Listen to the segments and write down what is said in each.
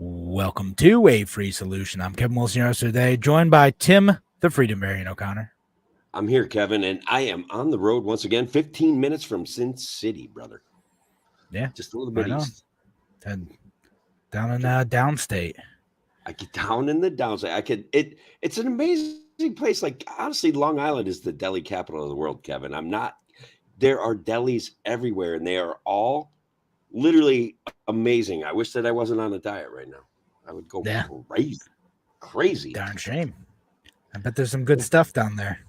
Welcome to A Free Solution. I'm Kevin Wilson, your host today, joined by Tim, the Freedomarian O'Connor. I'm here, Kevin, and I am on the road once again, 15 minutes from Sin City, brother. Yeah. Just a little bit east. Down in downstate. I get down in the downstate. It's an amazing place. Like, honestly, Long Island is the deli capital of the world, Kevin. There are delis everywhere, and they are all literally amazing. I wish that I wasn't on a diet right now. I would go crazy. Darn shame. I bet there's some good stuff down there.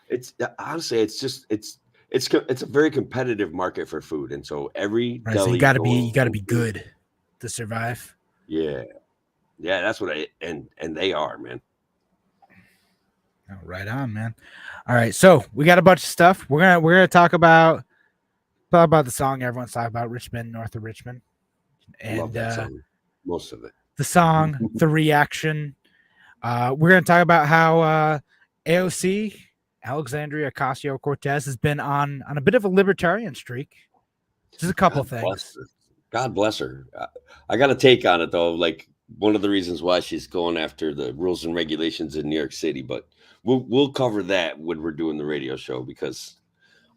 It's honestly, it's a very competitive market for food, and so every deli, so you got to be good to survive. Yeah, that's what and they are, man. Oh, right on, man. All right, so we got a bunch of stuff. We're gonna talk about the song everyone's talking about, Men North of Richmond, and love that song. Most of it. The song, the reaction. We're gonna talk about how AOC, Alexandria Ocasio-Cortez, has been on a bit of a libertarian streak. Just a couple of things. God bless her. I got a take on it though. Like, one of the reasons why she's going after the rules and regulations in New York City, but we'll cover that when we're doing the radio show, because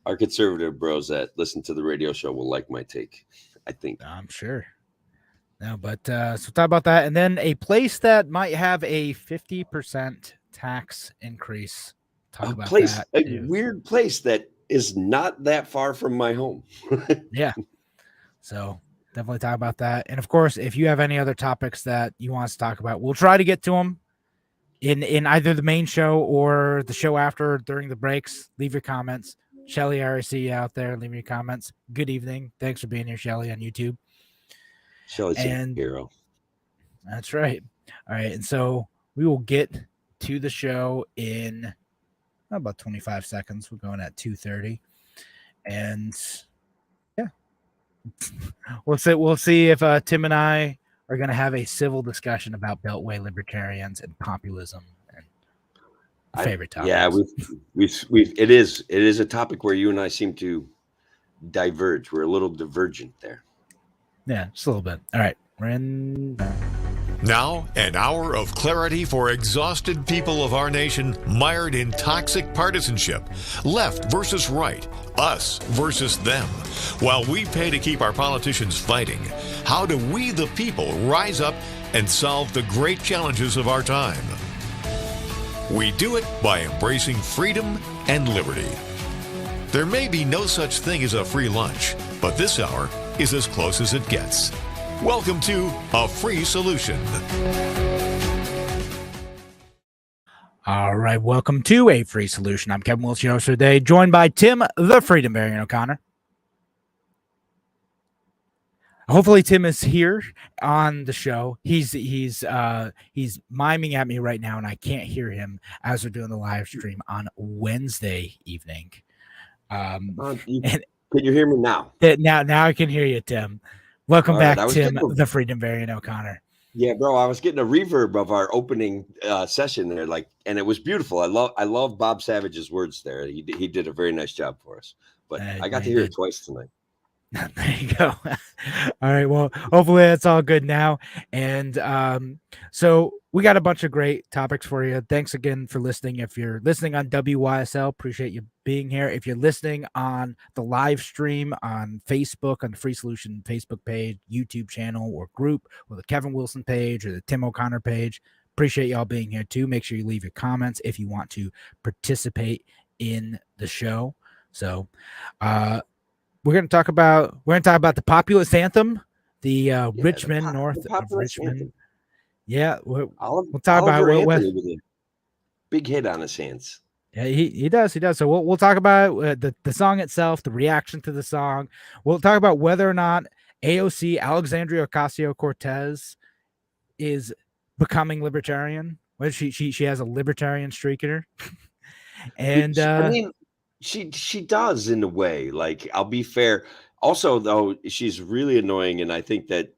our conservative bros that listen to the radio show will like my take, I think. I'm sure. No, but so talk about that, and then a place that might have a 50% tax increase. Talk about that. A weird place that is not that far from my home. Yeah. So definitely talk about that. And of course, if you have any other topics that you want us to talk about, we'll try to get to them in either the main show or the show after during the breaks. Leave your comments. Shelly, I already see you out there. Leave your comments. Good evening. Thanks for being here, Shelly, on YouTube. Shelly's a hero. That's right. All right. And so we will get to the show in about 25 seconds. We're going at 2:30. And yeah, we'll see if Tim and I are going to have a civil discussion about Beltway libertarians and populism and favorite topics. Yeah, it is a topic where you and I seem to diverge. We're a little divergent there. Yeah, just a little bit. All right, we're in. Now, an hour of clarity for exhausted people of our nation mired in toxic partisanship. Left versus right, us versus them. While we pay to keep our politicians fighting, how do we, the people, rise up and solve the great challenges of our time? We do it by embracing freedom and liberty. There may be no such thing as a free lunch, but this hour is as close as it gets. Welcome to A Free Solution. All right, welcome to A Free Solution. I'm Kevin Wilson, your host today, joined by Tim, the Freedomarian O'Connor. Hopefully Tim is here on the show. He's miming at me right now, and I can't hear him as we're doing the live stream on Wednesday evening. Can you hear me now? Now I can hear you, Tim. Welcome back, Tim, the Freedomarian O'Connor. Yeah, bro, I was getting a reverb of our opening session there, and it was beautiful. I love Bob Savage's words there. He did a very nice job for us. But I got to hear it twice tonight. There you go. All right. Well, hopefully that's all good now. And so we got a bunch of great topics for you. Thanks again for listening. If you're listening on WYSL, appreciate you being here. If you're listening on the live stream on Facebook, on the Free Solution Facebook page, YouTube channel or group, or the Kevin Wilson page or the Tim O'Connor page, appreciate y'all being here too. Make sure you leave your comments if you want to participate in the show. So, we're going to talk about the populist anthem, the Richmond North of Richmond. Anthem. Yeah, we'll talk about it. Big hit on his hands. Yeah, he does. So we'll talk about the song itself, the reaction to the song. We'll talk about whether or not AOC, Alexandria Ocasio-Cortez, is becoming libertarian. Well, she has a libertarian streak in her, and I mean. She does in a way. Like, I'll be fair. Also, though, she's really annoying, and I think that,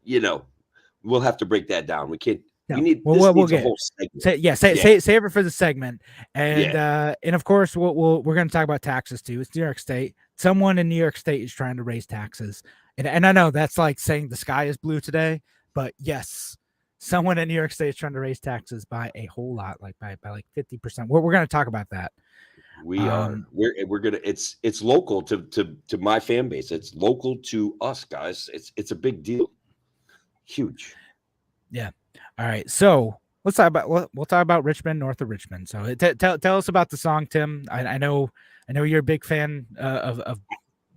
we'll have to break that down. We can't. No. We need. We'll get a whole segment. Save it for the segment, and of course we're going to talk about taxes too. It's New York State. Someone in New York State is trying to raise taxes, and I know that's like saying the sky is blue today, but yes, someone in New York State is trying to raise taxes by a whole lot, like by like 50%. We're going to talk about that. We are. We're gonna. It's local to my fan base. It's local to us, guys. It's a big deal. Huge. Yeah. All right. So let's talk about we'll talk about Richmond, North of Richmond. So tell us about the song, Tim. I know you're a big fan of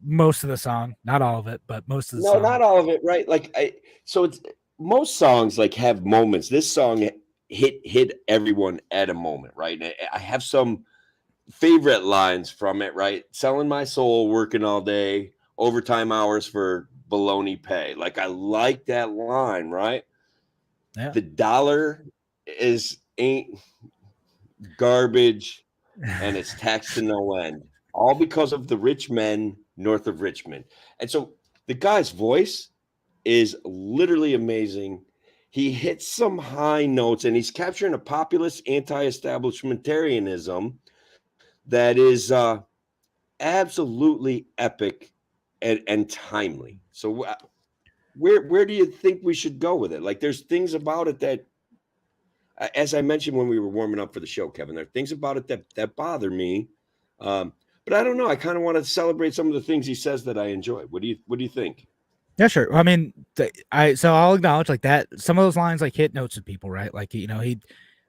most of the song, not all of it, but most of the song. No, not all of it, right? Like so it's most songs like have moments. This song hit everyone at a moment, right? And I have some favorite lines from it, right? Selling my soul, working all day, overtime hours for baloney pay. Like I like that line, right? Yeah. The dollar ain't garbage and it's taxed to no end, all because of the rich men north of Richmond. And so the guy's voice is literally amazing. He hits some high notes and he's capturing a populist anti-establishmentarianism that is absolutely epic and timely. So where do you think we should go with it? Like there's things about it that, as I mentioned when we were warming up for the show, Kevin, there are things about it that bother me. But I don't know. I kind of want to celebrate some of the things he says that I enjoy. What do you think? Yeah, sure. I mean, so I'll acknowledge like that. Some of those lines like hit notes with people, right? Like, he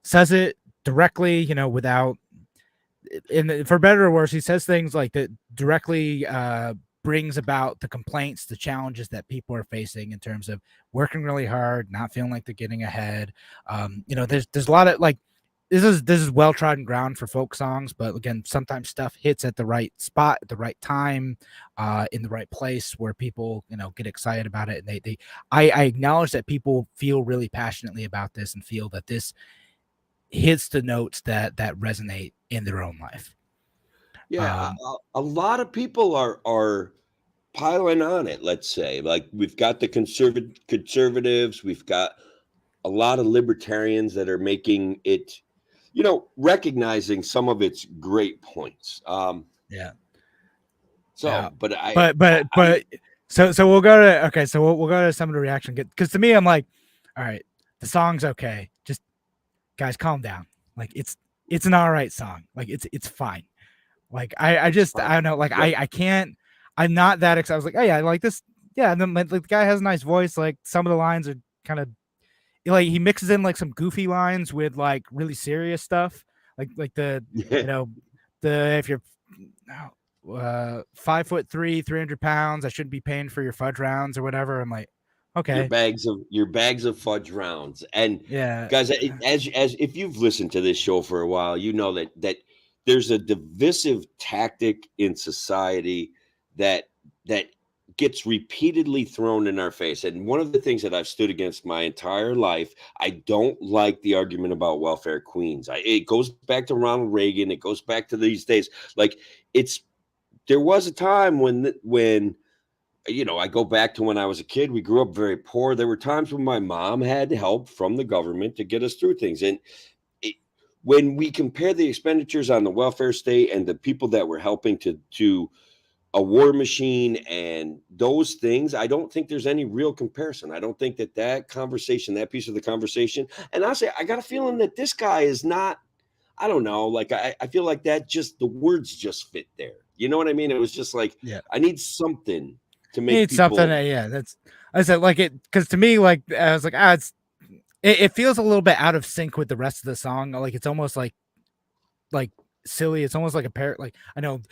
says it directly, without, and for better or worse, he says things like that directly brings about the complaints, the challenges that people are facing in terms of working really hard, not feeling like they're getting ahead. There's a lot of like, this is well-trodden ground for folk songs, but again, sometimes stuff hits at the right spot at the right time, in the right place where people, get excited about it. And I acknowledge that people feel really passionately about this and feel that this hits the notes that resonate in their own life. Yeah, a lot of people are piling on it. Let's say, like we've got the conservatives, we've got a lot of libertarians that are making it, recognizing some of its great points. Yeah. So, yeah. but so we'll go to we'll go to some of the reaction, because to me, I'm like, all right, the song's okay. Just guys, calm down. Like it's an all right song. Like it's fine. Like I don't know. Like I can't. I'm not that excited. I was like, oh yeah, I like this. Yeah, and then like, the guy has a nice voice. Like some of the lines are kind of like he mixes in like some goofy lines with like really serious stuff. Like the if you're 5'3", 300 pounds, I shouldn't be paying for your fudge rounds or whatever. I'm like, okay, your bags of fudge rounds. And yeah, guys, as if you've listened to this show for a while, you know that there's a divisive tactic in society that gets repeatedly thrown in our face. And one of the things that I've stood against my entire life, I don't like the argument about welfare queens. It goes back to Ronald Reagan. It goes back to these days. Like there was a time when I go back to when I was a kid. We grew up very poor. There were times when my mom had help from the government to get us through things. And when we compare the expenditures on the welfare state and the people that were helping to a war machine and those things, I don't think there's any real comparison. I don't think that piece of the conversation, and honestly, I got a feeling that this guy is not, I don't know, like I feel like that just, the words just fit there. You know what I mean? It was just like, yeah, I need something to make people... something. Yeah, that's, I said like it, because to me, like I was like, it feels a little bit out of sync with the rest of the song. Like it's almost like silly. It's almost like a parrot. Like I know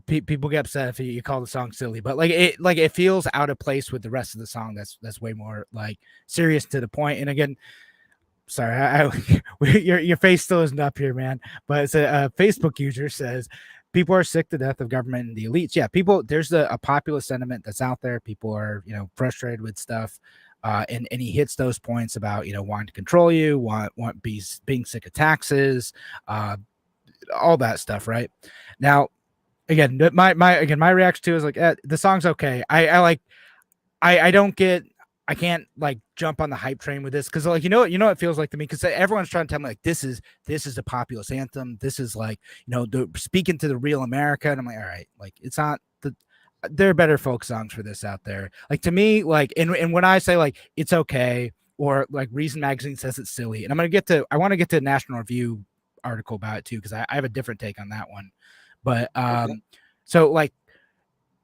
people get upset if you call the song silly, but it feels out of place with the rest of the song. That's way more like serious to the point. And again, sorry, your face still isn't up here, man. But it's a Facebook user says people are sick to death of government and the elites. Yeah, there's a populist sentiment that's out there. People are frustrated with stuff. And he hits those points about wanting to control you, being sick of taxes, all that stuff, right? Now, again, my reaction to it is like, the song's okay. I can't like jump on the hype train with this, because like it feels like to me, because everyone's trying to tell me like this is a populist anthem. This is like speaking to the real America, and I'm like, all right, like it's not there are better folk songs for this out there. Like to me, like and when I say like it's okay, or like Reason Magazine says it's silly. And I want to get to a National Review article about it too, because I have a different take on that one. But so like,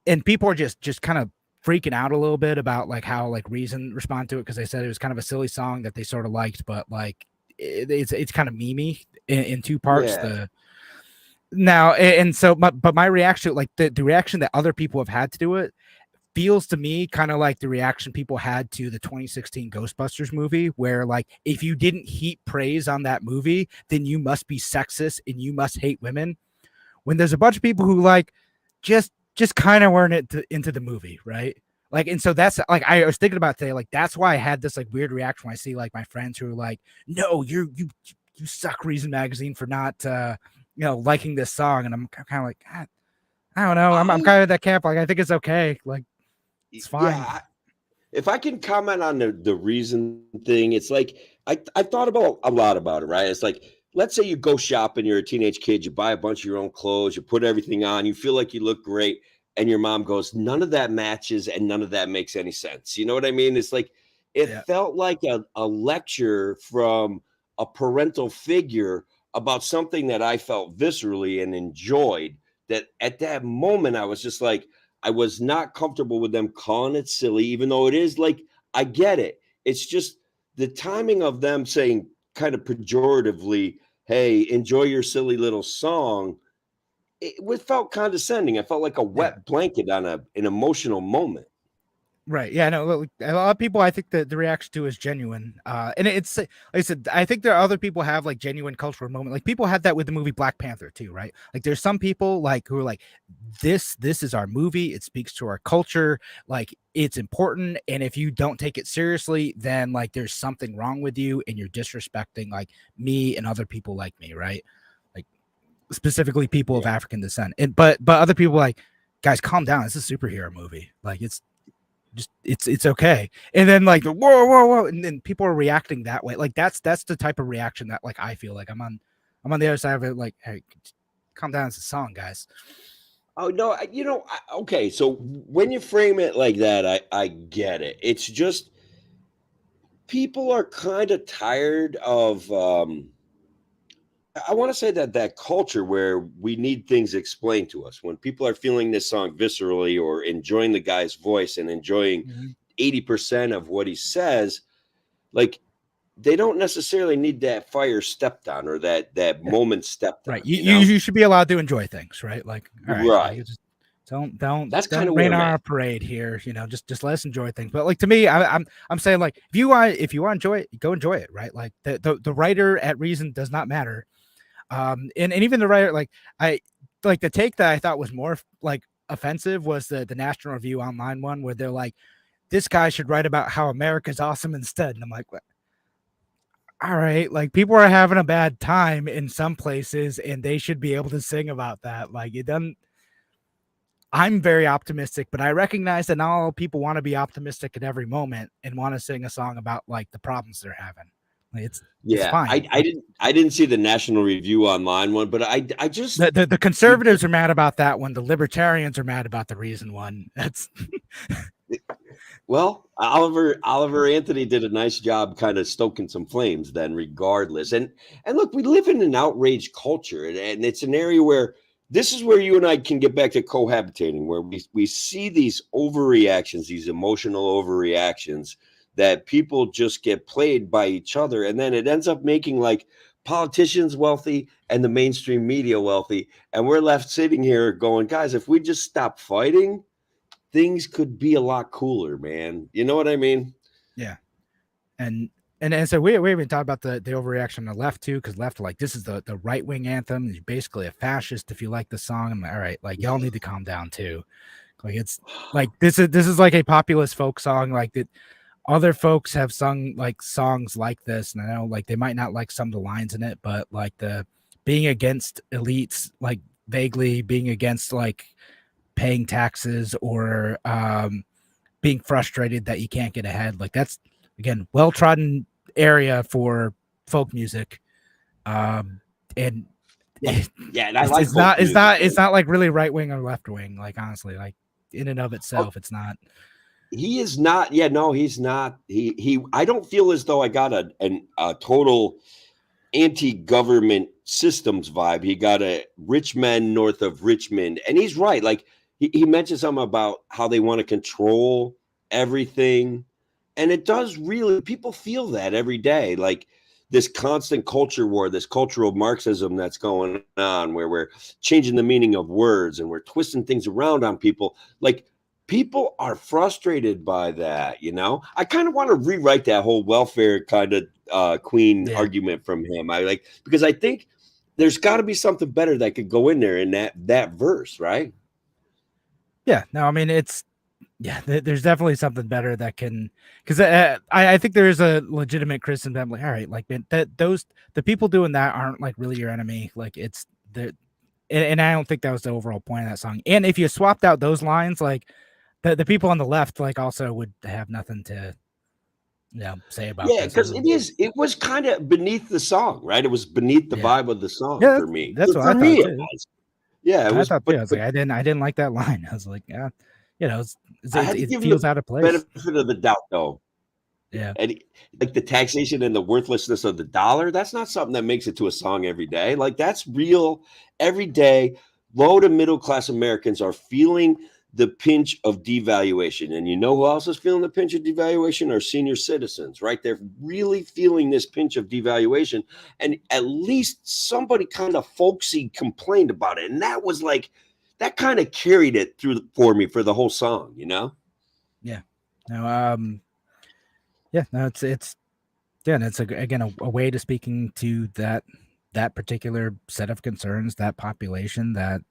and people are just kind of freaking out a little bit about like how like Reason respond to it, because they said it was kind of a silly song that they sort of liked, but like it's kind of memey in two parts. Yeah. But my reaction, like the reaction that other people have had to do it, feels to me kind of like the reaction people had to the 2016 Ghostbusters movie, where like if you didn't heap praise on that movie, then you must be sexist and you must hate women. When there's a bunch of people who like just kind of weren't into the movie, right? Like, and so that's like I was thinking about today, like that's why I had this like weird reaction when I see like my friends who are like, no, you suck, Reason Magazine, for not liking this song. And I'm kind of like, God, I don't know. I'm kind of that camp. Like, I think it's okay. Like, it's fine. Yeah, if I can comment on the Reason thing, it's like I thought about a lot about it, right? It's like, let's say you go shopping, you're a teenage kid, you buy a bunch of your own clothes, you put everything on, you feel like you look great, and your mom goes, none of that matches and none of that makes any sense. You know what I mean? It's like it felt like a lecture from a parental figure about something that I felt viscerally and enjoyed. That at that moment I was just like, I was not comfortable with them calling it silly, even though it is like, I get it. It's just the timing of them saying kind of pejoratively, hey, enjoy your silly little song. It felt condescending. I felt like a wet blanket on an emotional moment. Right. Yeah. No, a lot of people, I think that the reaction to is genuine. And it's, like I said, I think there are other people have like genuine cultural moment. Like people had that with the movie Black Panther too, right? Like there's some people like who are like, this is our movie. It speaks to our culture. Like it's important. And if you don't take it seriously, then like there's something wrong with you and you're disrespecting like me and other people like me, right? Like specifically people of African descent. But other people like, guys, calm down. It's a superhero movie. Like it's okay. And then like the whoa, and then people are reacting that way. Like that's the type of reaction that like I feel like I'm on the other side of it. Like, hey, calm down. It's a song, guys. Oh no, okay. So when you frame it like that, I get it. It's just people are kind of tired of I want to say that culture where we need things explained to us. When people are feeling this song viscerally or enjoying the guy's voice and enjoying 80% of what he says, like they don't necessarily need that fire stepped on or that moment stepped on. Right. You should be allowed to enjoy things, right? Like, all right. Right. Just don't That's kind of rain on our parade here. Just let us enjoy things. But like to me, I'm saying like if you want to enjoy it, go enjoy it, right? Like the writer at Reason does not matter. And even the writer, like I like the take that I thought was more like offensive was the National Review Online one where they're like, this guy should write about how America's awesome instead. And I'm like, what? All right, like people are having a bad time in some places and they should be able to sing about that. Like it doesn't. I'm very optimistic, but I recognize that not all people want to be optimistic at every moment and want to sing a song about like the problems they're having. It's fine. I didn't see the National Review Online one, but I just the conservatives are mad about that one. The libertarians are mad about the Reason one. That's well, Oliver Anthony did a nice job kind of stoking some flames then regardless. And look, we live in an outraged culture and it's an area where this is where you and I can get back to cohabitating, where we see these overreactions, these emotional overreactions that people just get played by each other. And then it ends up making like politicians wealthy and the mainstream media wealthy. And we're left sitting here going, guys, if we just stop fighting, things could be a lot cooler, man. You know what I mean? Yeah. And so we even talked about the overreaction on the left too, because left like this is the right-wing anthem. You're basically a fascist if you like the song. I'm like, all right, like y'all need to calm down too. Like it's like this is like a populist folk song, like that. Other folks have sung like songs like this, and I know like they might not like some of the lines in it, but like the being against elites, like vaguely being against like paying taxes or being frustrated that you can't get ahead. Like that's again well-trodden area for folk music. And it's not like really right wing or left wing. Like honestly, like in and of itself, it's not. He is not. Yeah, no, he's not. He. I don't feel as though I got a total anti-government systems vibe. He got a rich men north of Richmond, and he's right. Like he mentioned something about how they want to control everything, and it does really. People feel that every day. Like this constant culture war, this cultural Marxism that's going on, where we're changing the meaning of words and we're twisting things around on people. Like people are frustrated by that. I kind of want to rewrite that whole welfare kind of queen argument from him. Because I think there's got to be something better that could go in there in that verse, right? Yeah, no, I mean there's definitely something better that can, because I think there is a legitimate criticism. I'm like, all right, like man, the people doing that aren't like really your enemy. Like it's the, and I don't think that was the overall point of that song. And if you swapped out those lines, like the people on the left, like also would have nothing to say about this. Because it was kind of beneath the song, right? It was beneath the vibe of the song for me. That's what for I me thought it too. was. Yeah, it was. I was like, I didn't like that line. I was like, yeah, it feels out of place. Benefit of the doubt, though. Yeah, and like the taxation and the worthlessness of the dollar, that's not something that makes it to a song every day. Like that's real every day. Low to middle class Americans are feeling the pinch of devaluation. And you know who else is feeling the pinch of devaluation? Our senior citizens, right? They're really feeling this pinch of devaluation. And at least somebody kind of folksy complained about it. And that was like, that kind of carried it through for me for the whole song, Yeah. No, it's again a way to speaking to that particular set of concerns, that population, that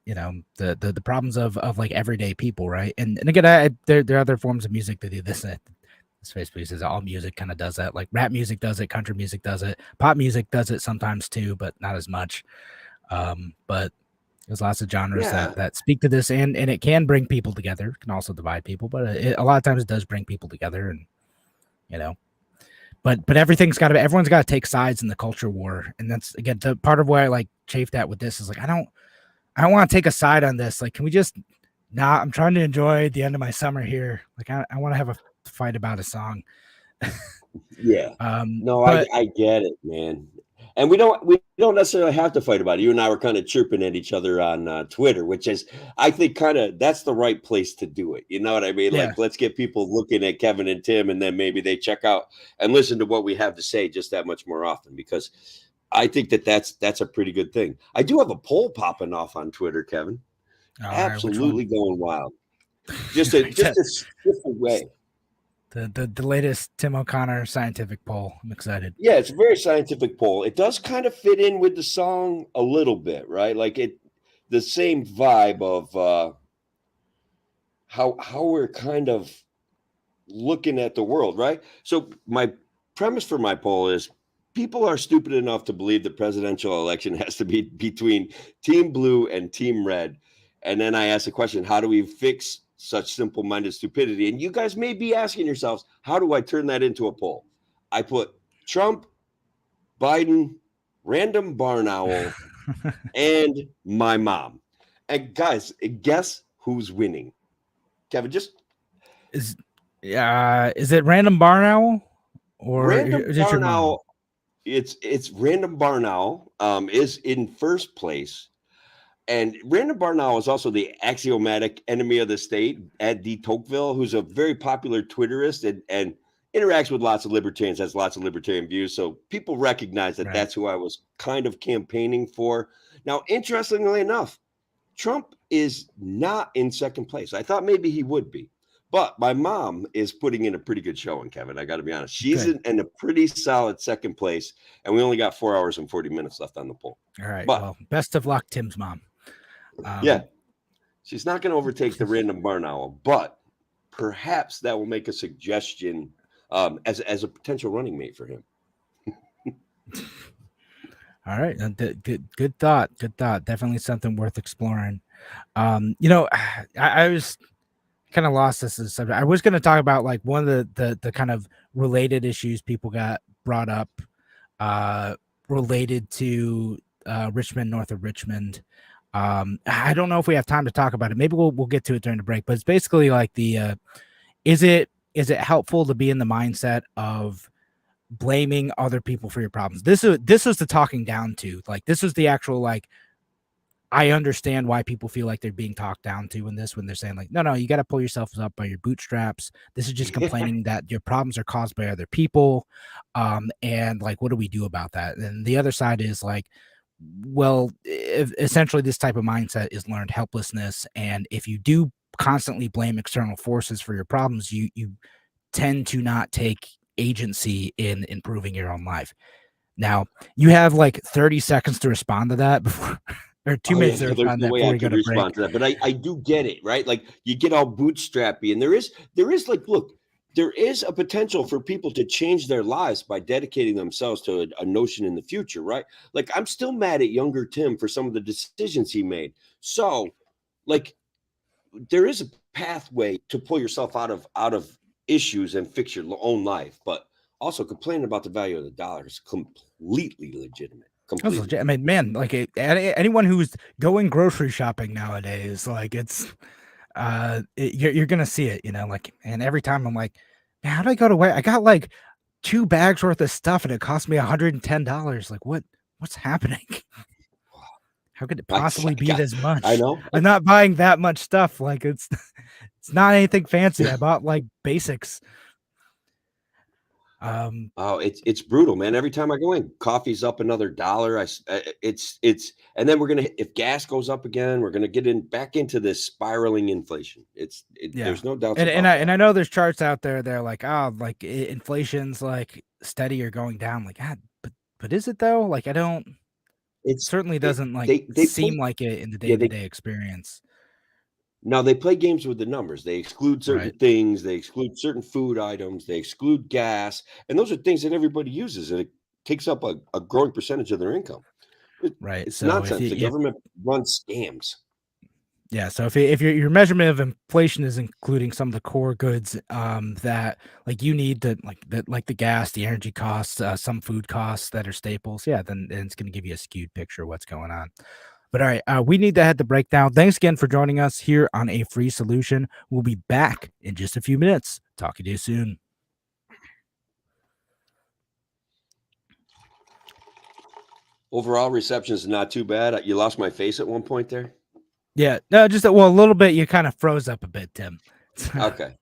the problems of like everyday people, right? And again, there are other forms of music that do this. This Facebook says all music kind of does that. Like rap music does it, country music does it, pop music does it sometimes too, but not as much. But there's lots of genres that speak to this, and it can bring people together. It can also divide people, but a lot of times it does bring people together, and But everyone's got to take sides in the culture war, and that's again the part of where I like chafed at with this is like I don't want to take a side on this. Like, can we just not? I'm trying to enjoy the end of my summer here. Like, I want to have a fight about a song. Yeah. I get it, man. And we don't necessarily have to fight about it. You and I were kind of chirping at each other on Twitter, which is, I think, that's the right place to do it. You know what I mean? Yeah. Like, let's get people looking at Kevin and Tim, and then maybe they check out and listen to what we have to say just that much more often, because I think that's a pretty good thing. I do have a poll popping off on Twitter, Kevin. Absolutely going wild. Just a way. The latest Tim O'Connor scientific poll. I'm excited. Yeah, it's a very scientific poll. It does kind of fit in with the song a little bit, right? Like the same vibe of how we're kind of looking at the world, right? So my premise for my poll is people are stupid enough to believe the presidential election has to be between Team Blue and Team Red. And then I ask the question, how do we fix such simple-minded stupidity? And you guys may be asking yourselves, how do I turn that into a poll? I put Trump, Biden, random barn owl, and my mom. And guys, guess who's winning? Kevin, is it random barn owl or random is it your mom? Owl? It's random barn owl is in first place. And Random barn owl is also the axiomatic enemy of the state, Ed de Tocqueville, who's a very popular Twitterist and interacts with lots of libertarians, has lots of libertarian views. So people recognize that that's who I was kind of campaigning for. Now, interestingly enough, Trump is not in second place. I thought maybe he would be. But my mom is putting in a pretty good showing, Kevin. I got to be honest. She's in a pretty solid second place, and we only got 4 hours and 40 minutes left on the poll. All right. Well, best of luck, Tim's mom. Yeah, she's not going to overtake the random barn owl, but perhaps that will make a suggestion as a potential running mate for him. All right, good thought. Definitely something worth exploring. I was kind of lost this as a subject. I was going to talk about like one of the kind of related issues people got brought up related to Richmond, North of Richmond. I don't know if we have time to talk about it. Maybe we'll get to it during the break, but it's basically like the is it helpful to be in the mindset of blaming other people for your problems? This is the talking down to. Like, this is the actual, like, I understand why people feel like they're being talked down to in this, when they're saying like, no, you got to pull yourself up by your bootstraps. This is just complaining that your problems are caused by other people. And like, what do we do about that? And the other side is like, well, essentially this type of mindset is learned helplessness. And if you do constantly blame external forces for your problems, you tend to not take agency in improving your own life. Now, you have like 30 seconds to respond to that before, or 2 minutes to There's respond to no that way before I we go could to break. respond to that, but I do get it, right? Like, you get all bootstrappy, and there is like, look, there is a potential for people to change their lives by dedicating themselves to a notion in the future, right? Like, I'm still mad at younger Tim for some of the decisions he made. So, like, there is a pathway to pull yourself out of issues and fix your own life, but also complaining about the value of the dollar is completely legitimate. That's Completely. legit. I mean, man, like anyone who's going grocery shopping nowadays, like you're gonna see it, like, and every time I'm like, man, how do I go to where I got like 2 bags worth of stuff and it cost me $110. Like, what's happening? How could it possibly be this much? I know. I'm not buying that much stuff. Like, it's not anything fancy. I bought like basics. Oh, it's brutal, man. Every time I go in, coffee's up another dollar. It's and then if gas goes up again, we're gonna get back into this spiraling inflation. There's no doubt about that. And I know there's charts out there. They're like, like inflation's like steady or going down. Like, God, but is it though? Like, it certainly doesn't like seem like it in the day-to-day experience. Now, they play games with the numbers. They exclude certain Right. things. They exclude certain food items. They exclude gas. And those are things that everybody uses, and it takes up a growing percentage of their income. Right. It's So nonsense. The government runs scams. Yeah. So if your measurement of inflation is including some of the core goods that like you need to like the gas, the energy costs, some food costs that are staples, then it's going to give you a skewed picture of what's going on. But all right, we need to head the breakdown. Thanks again for joining us here on A Free Solution. We'll be back in just a few minutes. Talking to you soon. Overall reception is not too bad. You lost my face at one point there. Yeah, no, just a little bit. You kind of froze up a bit, Tim. Okay.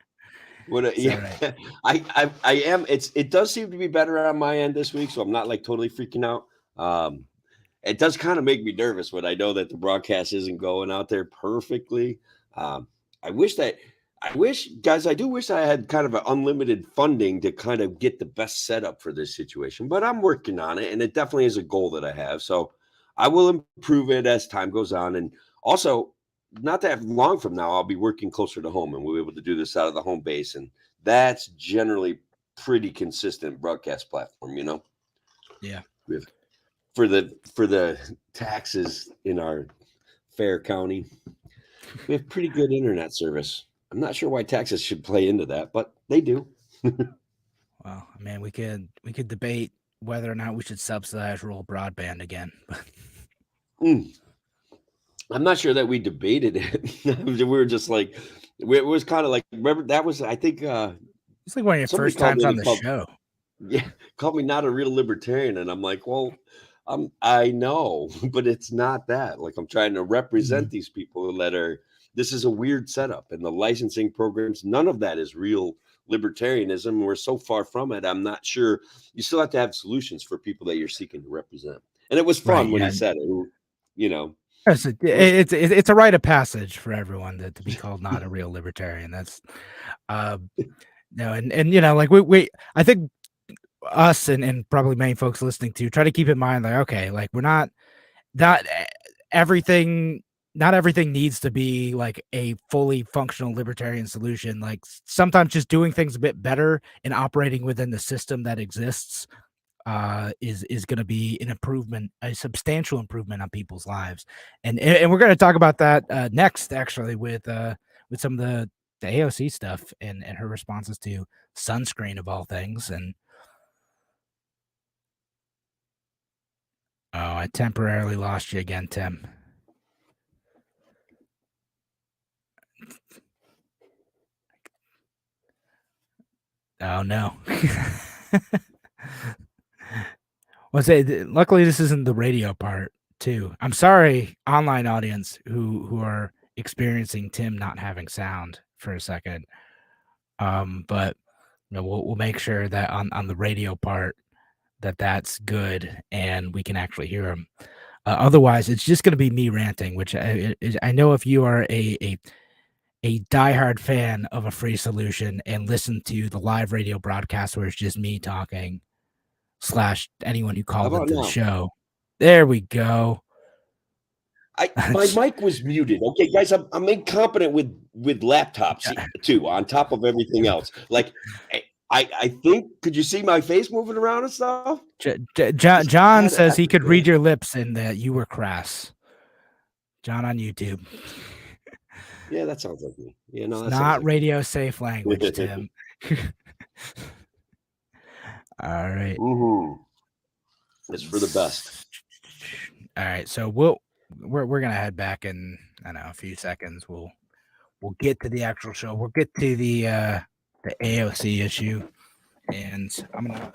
Right. I am. It does seem to be better on my end this week, so I'm not like totally freaking out. It does kind of make me nervous when I know that the broadcast isn't going out there perfectly. I do wish I had kind of an unlimited funding to kind of get the best setup for this situation, but I'm working on it, and it definitely is a goal that I have. So I will improve it as time goes on. And also, not that long from now, I'll be working closer to home, and we'll be able to do this out of the home base. And that's generally pretty consistent broadcast platform, Yeah. For the taxes in our fair county, we have pretty good internet service. I'm not sure why taxes should play into that, but they do. Well, man, we could debate whether or not we should subsidize rural broadband again. I'm not sure that we debated it. We were just like, it was kind of like, remember that was, I think, it's like one of your first times on the show. Yeah, called me not a real libertarian, and I'm like, well, I know, but it's not that. Like, I'm trying to represent these people this is a weird setup, and the licensing programs, none of that is real libertarianism. We're so far from it. I'm not sure. You still have to have solutions for people that you're seeking to represent. And it was fun when he said it, It's a rite of passage for everyone to be called not a real libertarian. That's like we I think us and probably many folks listening to try to keep in mind, like, okay, like we're not everything needs to be like a fully functional libertarian solution. Like, sometimes just doing things a bit better and operating within the system that exists is going to be an improvement, a substantial improvement on people's lives. And we're going to talk about that next, actually, with some of the AOC stuff and her responses to sunscreen of all things. And I temporarily lost you again, Tim. Oh no. Well, say luckily this isn't the radio part too. I'm sorry, online audience who are experiencing Tim not having sound for a second. But we'll make sure that on the radio part that's good and we can actually hear him. Otherwise, it's just going to be me ranting, which I know if you are a diehard fan of a free solution and listen to the live radio broadcast where it's just me talking / anyone who called into the show. There we go. My mic was muted. Okay, guys, I'm incompetent with laptops too, on top of everything else. Like, I think, could you see my face moving around and stuff? John says he could read your lips and that you were crass. John on YouTube. Yeah, that sounds like me. Yeah, no, it's not radio safe language, Tim. All right. It's for the best. All right, so we're gonna head back in a few seconds. We'll get to the actual show. We'll get to the AOC issue, and I'm gonna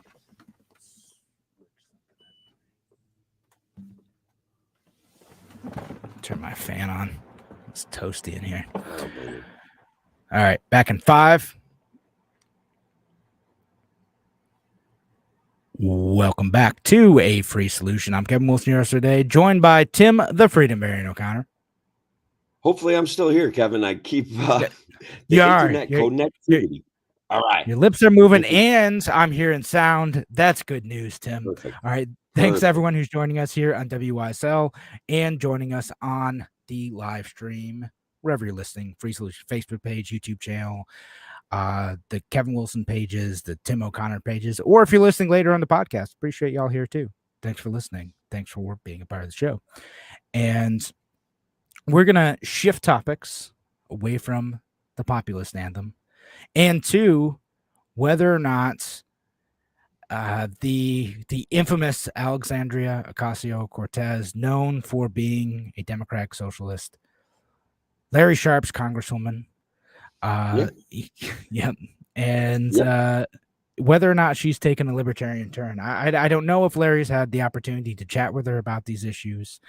turn my fan on. It's toasty in here. All right, back in 5. Welcome back to A Free Solution. I'm Kevin Wilson yesterday, joined by Tim the Freedom Variant O'Connor. Hopefully I'm still here, Kevin. I keep the internet connectivity. All right. Your lips are moving and I'm hearing sound. That's good news, Tim. Perfect. All right. Thanks everyone who's joining us here on WYSL and joining us on the live stream, wherever you're listening, Free Solution Facebook page, YouTube channel, the Kevin Wilson pages, the Tim O'Connor pages, or if you're listening later on the podcast, appreciate y'all here too. Thanks for listening. Thanks for being a part of the show. And we're going to shift topics away from the populist anthem and to whether or not the infamous Alexandria Ocasio-Cortez, known for being a Democratic socialist, Larry Sharp's congresswoman, whether or not she's taken a libertarian turn. I don't know if Larry's had the opportunity to chat with her about these issues,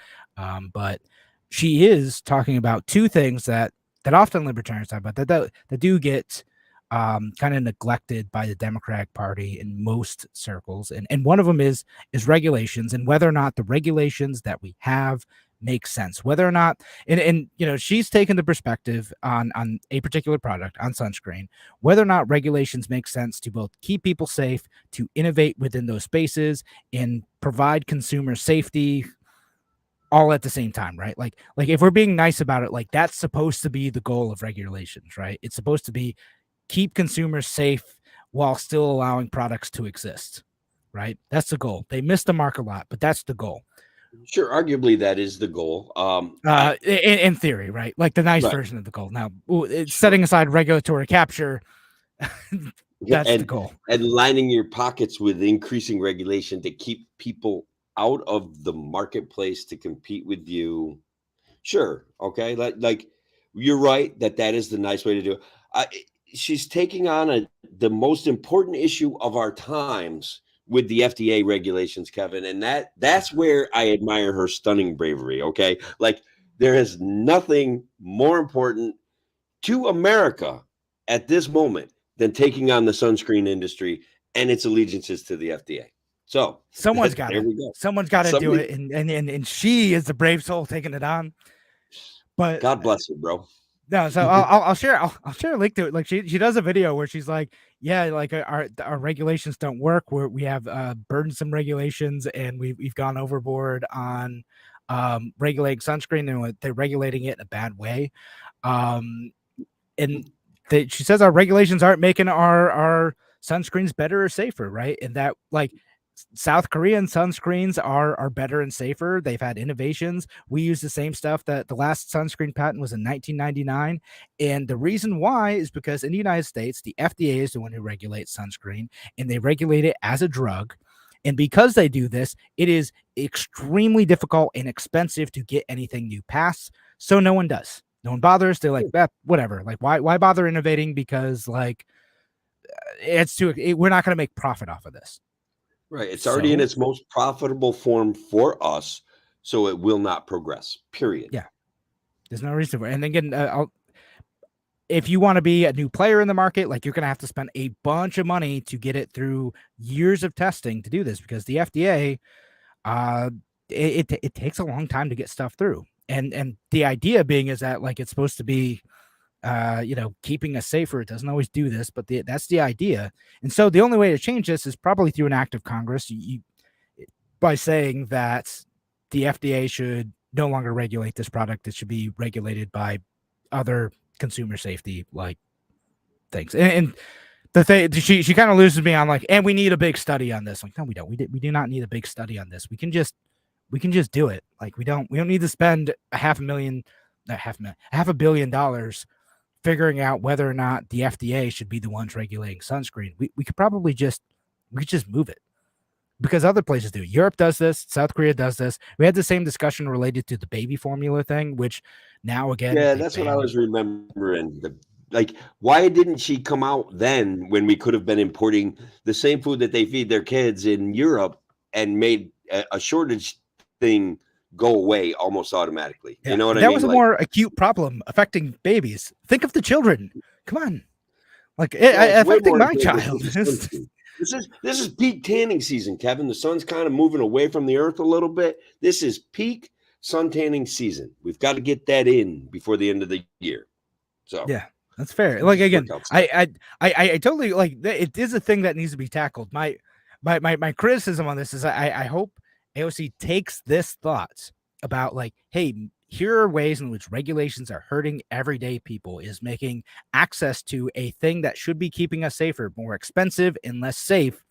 but she is talking about two things that often libertarians talk about that do get kind of neglected by the Democratic Party in most circles, and one of them is regulations and whether or not the regulations that we have make sense, whether or not and she's taken the perspective on a particular product, on sunscreen, whether or not regulations make sense to both keep people safe, to innovate within those spaces, and provide consumer safety all at the same time, right? Like if we're being nice about it, like that's supposed to be the goal of regulations, right? It's supposed to be keep consumers safe while still allowing products to exist, right? That's the goal. They missed the mark a lot, but that's the goal. Sure, arguably that is the goal. In theory, right? Like the nice version of the goal. Now, setting aside regulatory capture, that's the goal. And lining your pockets with increasing regulation to keep people out of the marketplace to compete with you. Sure, okay. Like you're right that is the nice way to do it. She's taking on the most important issue of our times with the FDA regulations, Kevin. And that's where I admire her stunning bravery. Okay. Like there is nothing more important to America at this moment than taking on the sunscreen industry and its allegiances to the FDA. So someone's got to do it. And she is the brave soul taking it on. But God bless her, bro. No, so I'll share a link to it. Like she does a video where she's like, yeah, like our regulations don't work. We have burdensome regulations, and we've gone overboard on regulating sunscreen, and they're regulating it in a bad way. And she says our regulations aren't making our sunscreens better or safer, right? And that like South Korean sunscreens are better and safer. They've had innovations. We use the same stuff that the last sunscreen patent was in 1999. And the reason why is because in the United States, the FDA is the one who regulates sunscreen, and they regulate it as a drug. And because they do this, it is extremely difficult and expensive to get anything new passed. So no one does. No one bothers. They're like, whatever. Like, why bother innovating? Because like we're not going to make profit off of this. Right. It's already in So- its most profitable form for us, so it will not progress. Period. Yeah. There's no reason for it. And again, if you want to be a new player in the market, like you're going to have to spend a bunch of money to get it through years of testing to do this, because the FDA, it takes a long time to get stuff through. And the idea being is that like it's supposed to be, keeping us safer. It doesn't always do this, but that's the idea. And so the only way to change this is probably through an act of Congress, by saying that the FDA should no longer regulate this product. It should be regulated by other consumer safety like things. And the thing, she kind of loses me on like, and we need a big study on this. Like, no, we don't. We do not need a big study on this. We can just do it. Like we don't need to spend $500 million figuring out whether or not the FDA should be the ones regulating sunscreen. We could probably just move it, because other places do. Europe does this. South Korea does this. We had the same discussion related to the baby formula thing, which now again. Yeah, that's what I was remembering. Like, why didn't she come out then when we could have been importing the same food that they feed their kids in Europe and made a shortage thing go away almost automatically? Yeah. You know what I mean? That was a more acute problem affecting babies. Think of the children. Come on. Like affecting my child. This is peak tanning season, Kevin. The sun's kind of moving away from the earth a little bit. This is peak sun tanning season. We've got to get that in before the end of the year. So yeah, that's fair. Like again, I totally like it is a thing that needs to be tackled. My criticism on this is I hope AOC takes this thought about like, hey, here are ways in which regulations are hurting everyday people, is making access to a thing that should be keeping us safer more expensive and less safe.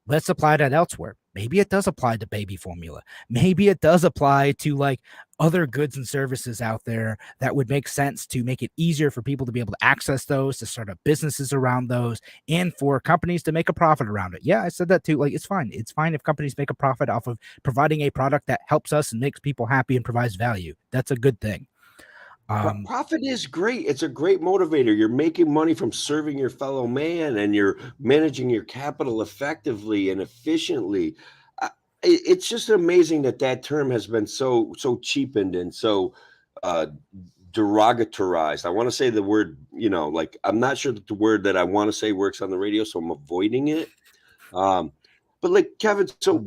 Let's apply that elsewhere. Maybe it does apply to baby formula. Maybe it does apply to like other goods and services out there that would make sense to make it easier for people to be able to access those, to start up businesses around those, and for companies to make a profit around it. Yeah, I said that too. Like, it's fine. It's fine if companies make a profit off of providing a product that helps us and makes people happy and provides value. That's a good thing. Profit is great. It's a great motivator. You're making money from serving your fellow man, and you're managing your capital effectively and efficiently. It's just amazing that term has been so cheapened and so derogatorized. I want to say the word, like, I'm not sure that the word that I want to say works on the radio, so I'm avoiding it. But like, Kevin, so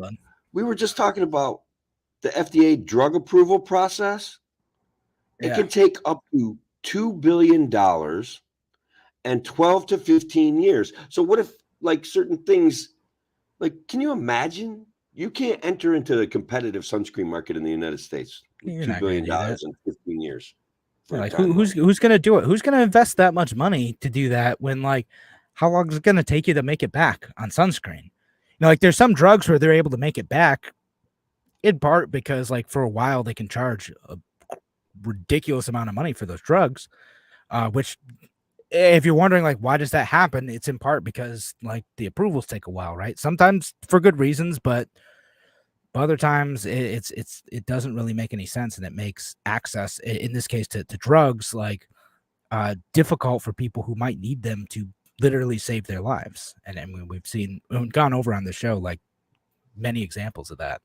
we were just talking about the FDA drug approval process. It can take up to $2 billion and 12 to 15 years. So what if like certain things, like, can you imagine? You can't enter into the competitive sunscreen market in the United States with $2 billion in 15 years. Like who's going to do it? Who's going to invest that much money to do that when, like, how long is it going to take you to make it back on sunscreen? Like there's some drugs where they're able to make it back in part because like for a while they can charge a ridiculous amount of money for those drugs, which if you're wondering like why does that happen, it's in part because like the approvals take a while, right? Sometimes for good reasons, but other times it doesn't really make any sense, and it makes access in this case to drugs like difficult for people who might need them to literally save their lives. And we've gone over on the show like many examples of that.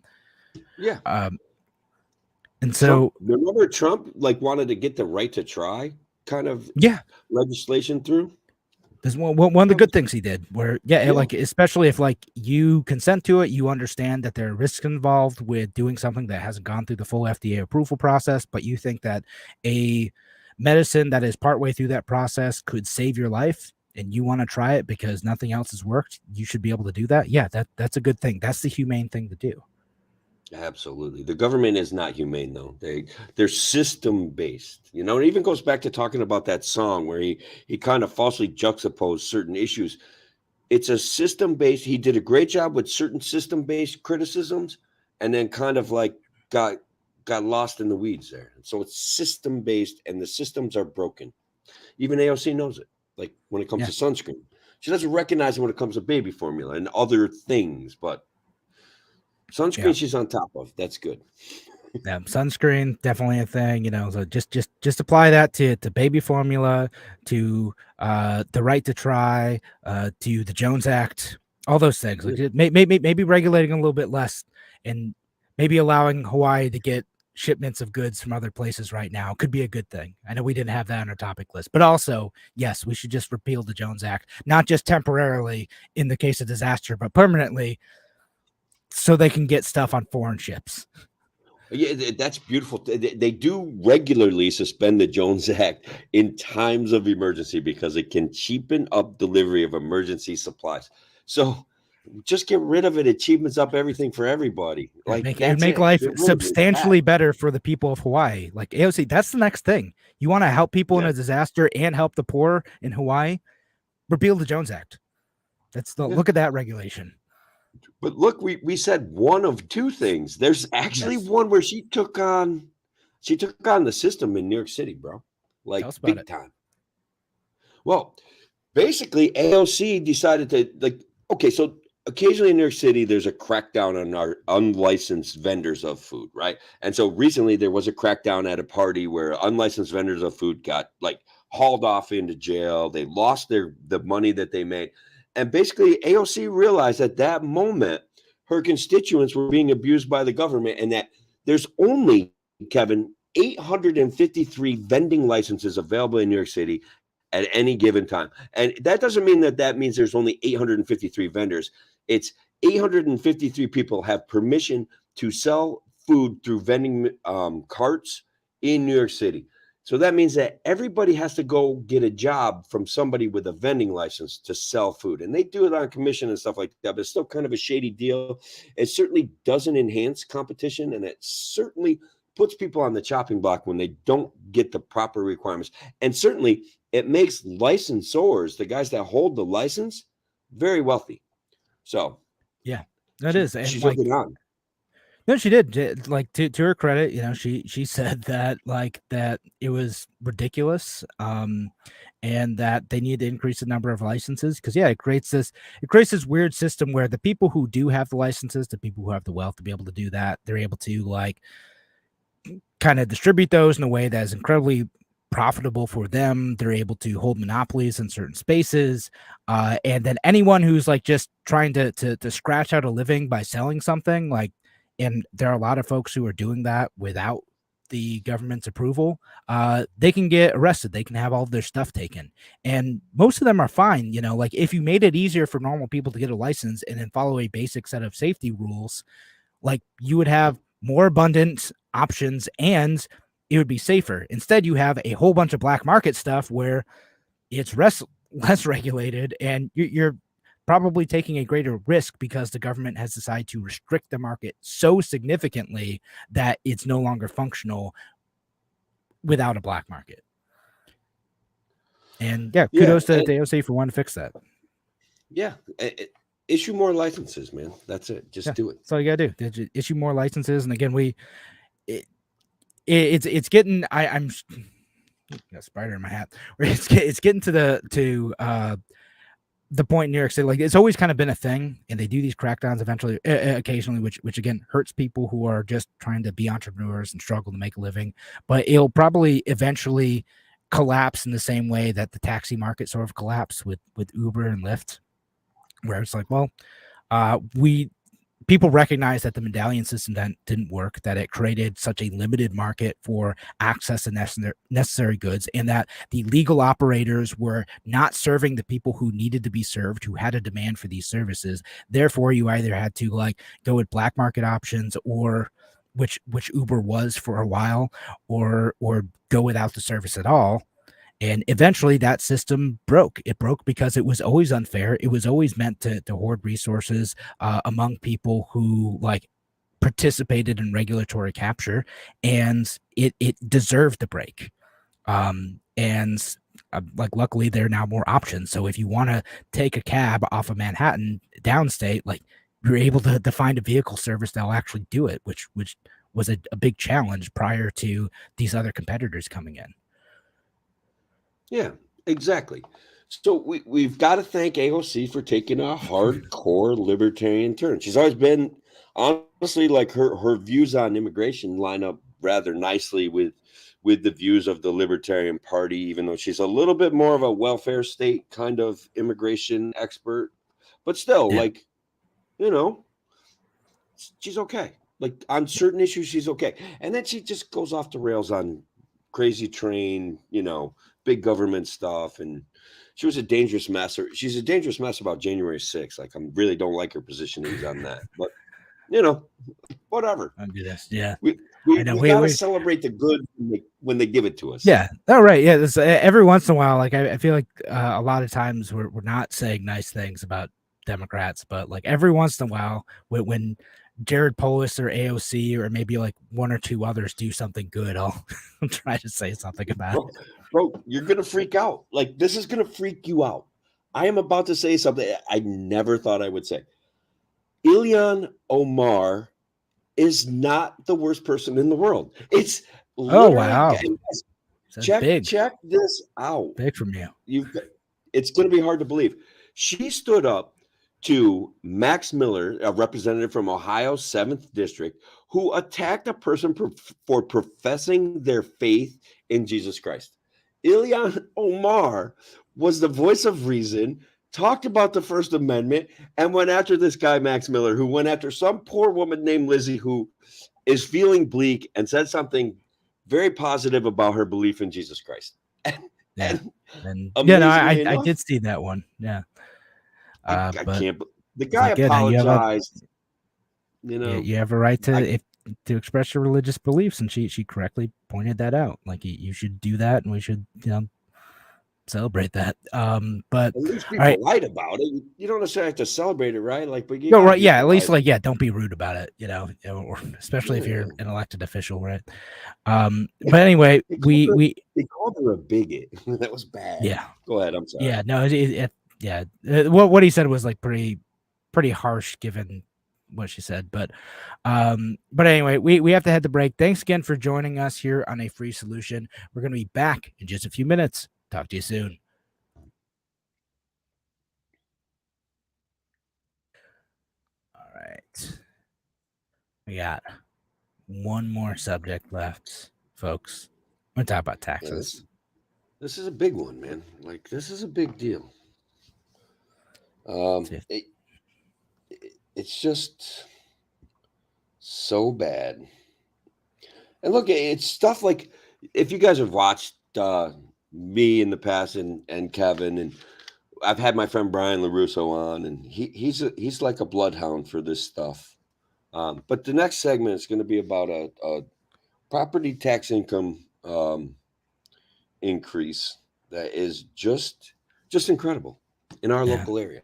Yeah. And so remember Trump like wanted to get the right to try kind of legislation through. There's one of the good things he did where, like, especially if like you consent to it, you understand that there are risks involved with doing something that hasn't gone through the full FDA approval process, but you think that a medicine that is partway through that process could save your life and you want to try it because nothing else has worked, you should be able to do that. Yeah, that's a good thing. That's the humane thing to do. Absolutely. The government is not humane, though. They're system based. It even goes back to talking about that song where he kind of falsely juxtaposed certain issues. It's a system based. He did a great job with certain system based criticisms, and then kind of like got lost in the weeds there. So it's system based, and the systems are broken. Even AOC knows it. Like when it comes to sunscreen, she doesn't recognize it when it comes to baby formula and other things, but sunscreen she's on top of. That's good. Yeah, sunscreen definitely a thing, you know. So just apply that to baby formula, to the right to try, to the Jones Act, all those things. Like maybe regulating a little bit less, and maybe allowing Hawaii to get shipments of goods from other places right now could be a good thing. I know we didn't have that on our topic list, but also yes, we should just repeal the Jones Act, not just temporarily in the case of disaster, but permanently, so they can get stuff on foreign ships. Yeah, that's beautiful. They do regularly suspend the Jones Act in times of emergency because it can cheapen up delivery of emergency supplies. So just get rid of it. It cheapens up everything for everybody. Like It'd make it. life It really is substantially that. better for the people of Hawaii. Like AOC, that's the next thing. You want to help people in Yeah. a disaster and help the poor in Hawaii? Repeal the Jones Act. Yeah. Look at that regulation. But look, we said one of two things. There's actually Yes. one where she took on the system in New York City, bro. Tell Like us about big it. time. Well, basically AOC decided to okay, so occasionally in New York City there's a crackdown on our unlicensed vendors of food, right? And so recently there was a crackdown at a party where unlicensed vendors of food got like hauled off into jail. They lost the money that they made. And basically AOC realized at that moment her constituents were being abused by the government and that there's only, Kevin, 853 vending licenses available in New York City at any given time. And that doesn't mean that means there's only 853 vendors. It's 853 people have permission to sell food through vending carts in New York City. So that means that everybody has to go get a job from somebody with a vending license to sell food. And they do it on commission and stuff like that, but it's still kind of a shady deal. It certainly doesn't enhance competition, and it certainly puts people on the chopping block when they don't get the proper requirements. And certainly it makes licensors, the guys that hold the license, very wealthy. So Yeah, that is. And she's like, holding on. no, she did. Like to her credit, you know, she said that like that it was ridiculous, and that they need to increase the number of licenses because yeah, it creates this weird system where the people who do have the licenses, the people who have the wealth to be able to do that, they're able to like kind of distribute those in a way that is incredibly profitable for them. They're able to hold monopolies in certain spaces, and then anyone who's like just trying to scratch out a living by selling something, like, and there are a lot of folks who are doing that without the government's approval, they can get arrested. They can have all of their stuff taken, and most of them are fine. You know, like if you made it easier for normal people to get a license and then follow a basic set of safety rules, like you would have more abundant options and it would be safer. Instead, you have a whole bunch of black market stuff where it's less regulated and you're probably taking a greater risk because the government has decided to restrict the market so significantly that it's no longer functional without a black market. And yeah, kudos to AOC for wanting to fix that. Yeah. Issue more licenses, man. That's it. Just do it. That's all you gotta do. Issue more licenses. And again, it's getting, I'm got a spider in my hat. It's getting to the point in New York City, like it's always kind of been a thing, and they do these crackdowns eventually, occasionally, which again hurts people who are just trying to be entrepreneurs and struggle to make a living. But it'll probably eventually collapse in the same way that the taxi market sort of collapsed with Uber and Lyft, where it's like, well, people recognize that the medallion system didn't work, that it created such a limited market for access to necessary goods, and that the legal operators were not serving the people who needed to be served, who had a demand for these services. Therefore, you either had to like go with black market options, or which Uber was for a while, or go without the service at all. And eventually that system broke. It broke because it was always unfair. It was always meant to hoard resources among people who like participated in regulatory capture, and it deserved the break. And like luckily there are now more options. So if you want to take a cab off of Manhattan downstate, like you're able to find a vehicle service that'll actually do it, which was a big challenge prior to these other competitors coming in. Yeah, exactly. So we've got to thank AOC for taking a hardcore libertarian turn. She's always been honestly, like her views on immigration line up rather nicely with the views of the Libertarian Party, even though she's a little bit more of a welfare state kind of immigration expert. But still, Yeah. like, you know, she's okay. Like on certain issues, she's okay. And then she just goes off the rails on crazy train, big government stuff. And she was a dangerous mess. She's a dangerous mess about January 6th. Like, I really don't like her positionings on that. But, whatever. I'll do this. Yeah. We I know. got to celebrate the good when they give it to us. Yeah. All right. Yeah. This, every once in a while, like I feel like a lot of times we're not saying nice things about Democrats, but like every once in a while, when Jared Polis or AOC or maybe like one or two others do something good, I'll try to say something about it. Bro, you're gonna freak out. Like, this is gonna freak you out. I am about to say something I never thought I would say. Ilhan Omar is not the worst person in the world. It's wow. Check this out. Big from you. It's going to be hard to believe. She stood up to Max Miller, a representative from Ohio's 7th district, who attacked a person for professing their faith in Jesus Christ. Ilhan Omar was the voice of reason, talked about the First Amendment, and went after this guy, Max Miller, who went after some poor woman named Lizzie who is feeling bleak and said something very positive about her belief in Jesus Christ. I did see that one. Yeah. I can't. The guy apologized. You have a right to express your religious beliefs, and she correctly pointed that out. Like you should do that, and we should celebrate that. But at least be polite about it. You don't necessarily have to celebrate it, right? Like, but at least don't be rude about it. Or especially if you're an elected official, right? But anyway, they called her a bigot. That was bad. Yeah. Go ahead. I'm sorry. Yeah. No. What he said was like pretty harsh given what she said, but anyway, we have to head to break. Thanks again for joining us here on A Free Solution. We're going to be back in just a few minutes. Talk to you soon. All right. We got one more subject left, folks. We're going to talk about taxes. Yeah, this is a big one, man. Like, this is a big deal. It's just so bad. And look, it's stuff like, if you guys have watched me in the past and Kevin, and I've had my friend Brian LaRusso on, and he's like a bloodhound for this stuff. But the next segment is going to be about a property tax income increase that is just incredible in our local area.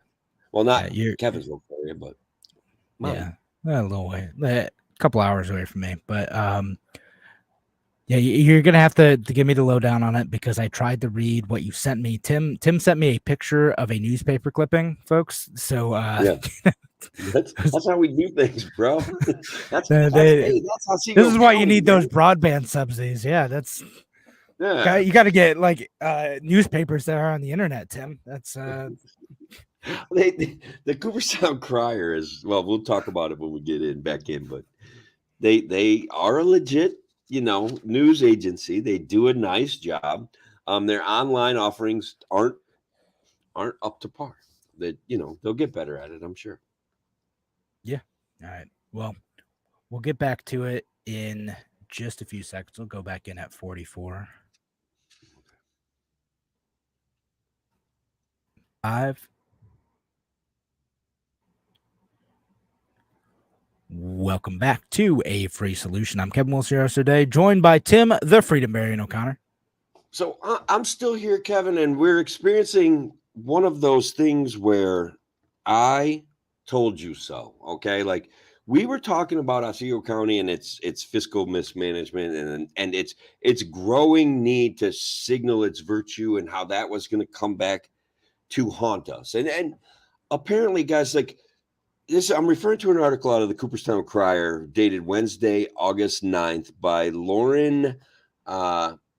Well, not Kevin's local area, but mine. A little way, a couple hours away from me, but you're gonna have to give me the lowdown on it, because I tried to read what you sent me. Tim sent me a picture of a newspaper clipping, folks. So that's how we do things, bro. That's how this is why you need those broadband subsidies. Yeah, that's you got to get like newspapers that are on the internet, Tim. That's the Cooperstown Crier is, well, we'll talk about it when we get back in, but they are a legit news agency. They do a nice job. Their online offerings aren't up to par. That they'll get better at it, I'm sure. Yeah. All right. Well, we'll get back to it in just a few seconds. We'll go back in at 44. 5. Welcome back to A Free Solution. I'm Kevin Wilson today, joined by Tim, the Freedom Barian O'Connor. So I'm still here, Kevin, and we're experiencing one of those things where I told you so. Okay, like we were talking about Otsego County and its fiscal mismanagement and its growing need to signal its virtue and how that was going to come back to haunt us. And apparently, guys, like this, I'm referring to an article out of the Cooperstown Crier dated Wednesday, August 9th by Lauren Yakores.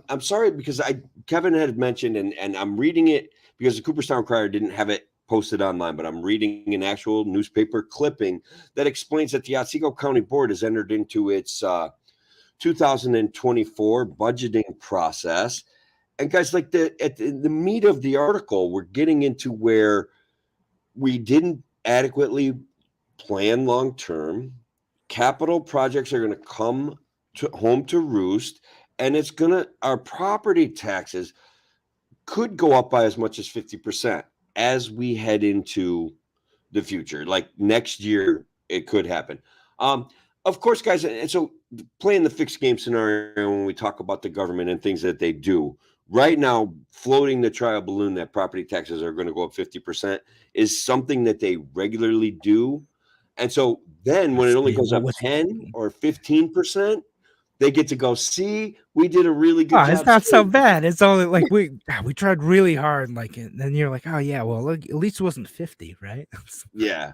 I'm sorry, because Kevin had mentioned, and I'm reading it because the Cooperstown Crier didn't have it posted online, but I'm reading an actual newspaper clipping that explains that the Otsego County Board has entered into its 2024 budgeting process. And guys, like the meat of the article, we're getting into where we didn't adequately plan long term. Capital projects are going to come home to roost, and our property taxes could go up by as much as 50% as we head into the future. Like next year, it could happen. Of course, guys, and so playing the fixed game scenario when we talk about the government and things that they do right now, floating the trial balloon that property taxes are going to go up 50% is something that they regularly do. And so then when it only goes up 10 or 15%, they get to go, see, we did a really good job. It's not so bad. It's only like we tried really hard, like, and then you're like, oh yeah, well, look, at least it wasn't 50, right? Yeah.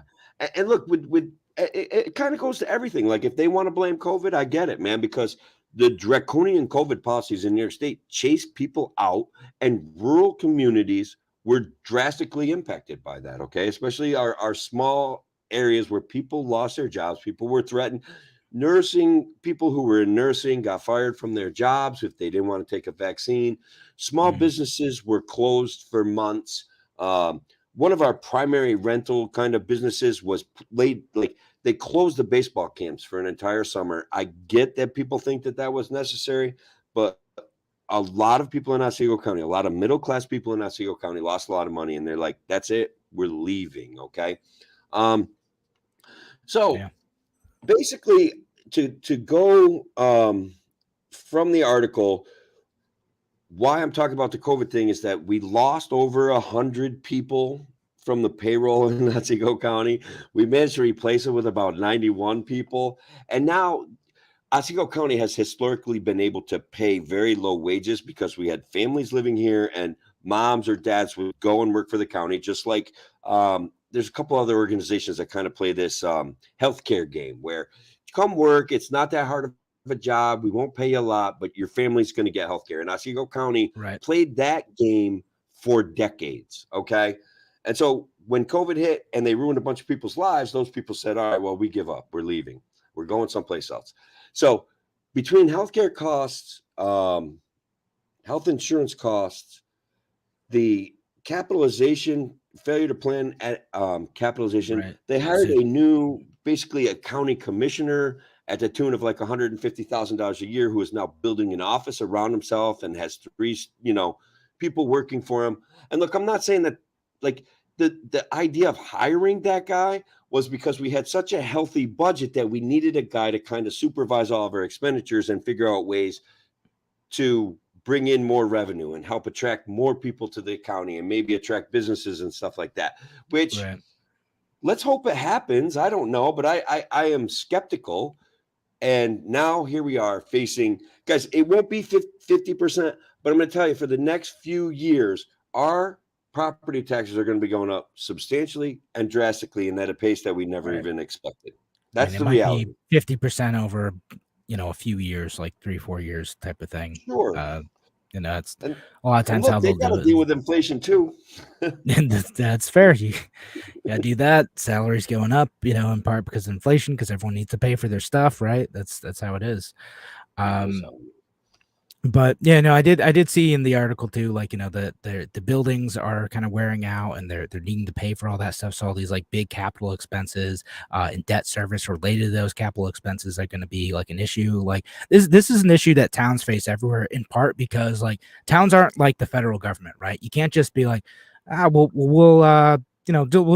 And look, with it kind of goes to everything. Like if they want to blame COVID, I get it, man, because the draconian COVID policies in New York State chased people out, and rural communities were drastically impacted by that. Okay, especially our small areas where people lost their jobs, people were threatened. People who were in nursing got fired from their jobs if they didn't want to take a vaccine. Small businesses were closed for months. One of our primary rental kind of businesses was they closed the baseball camps for an entire summer. I get that people think that was necessary, but a lot of people in Otsego County, a lot of middle-class people in Otsego County lost a lot of money, and they're like, that's it, we're leaving, okay? Basically, to go from the article, why I'm talking about the COVID thing is that we lost over 100 people from the payroll in Otsego County. We managed to replace it with about 91 people. And now Otsego County has historically been able to pay very low wages because we had families living here, and moms or dads would go and work for the county, just like there's a couple other organizations that kind of play this healthcare game where you come work, it's not that hard of a job, we won't pay you a lot, but your family's going to get healthcare. And Otsego County played that game for decades, okay? And so when COVID hit and they ruined a bunch of people's lives, those people said, all right, well, we give up, we're leaving, we're going someplace else. So between healthcare costs, health insurance costs, the capitalization, failure to plan at capitalization, they hired basically a county commissioner at the tune of like $150,000 a year, who is now building an office around himself and has 3, people working for him. And look, I'm not saying that like the idea of hiring that guy was because we had such a healthy budget that we needed a guy to kind of supervise all of our expenditures and figure out ways to bring in more revenue and help attract more people to the county and maybe attract businesses and stuff like that, which let's hope it happens. I don't know, but I am skeptical. And now here we are facing, guys, it won't be 50%, but I'm going to tell you, for the next few years, our property taxes are going to be going up substantially and drastically, and at a pace that we never even expected. That's the reality. 50% over, a few years, like 3-4 years type of thing. Sure. It's a lot of times how they got to deal with inflation too. And that's fair. You got to do that. Salaries going up, in part because of inflation, because everyone needs to pay for their stuff, right? That's how it is. But I did see in the article too, like, the buildings are kind of wearing out and they're needing to pay for all that stuff. So all these like big capital expenses and debt service related to those capital expenses are going to be like an issue. Like this is an issue that towns face everywhere, in part because like towns aren't like the federal government, right? You can't just be like, we'll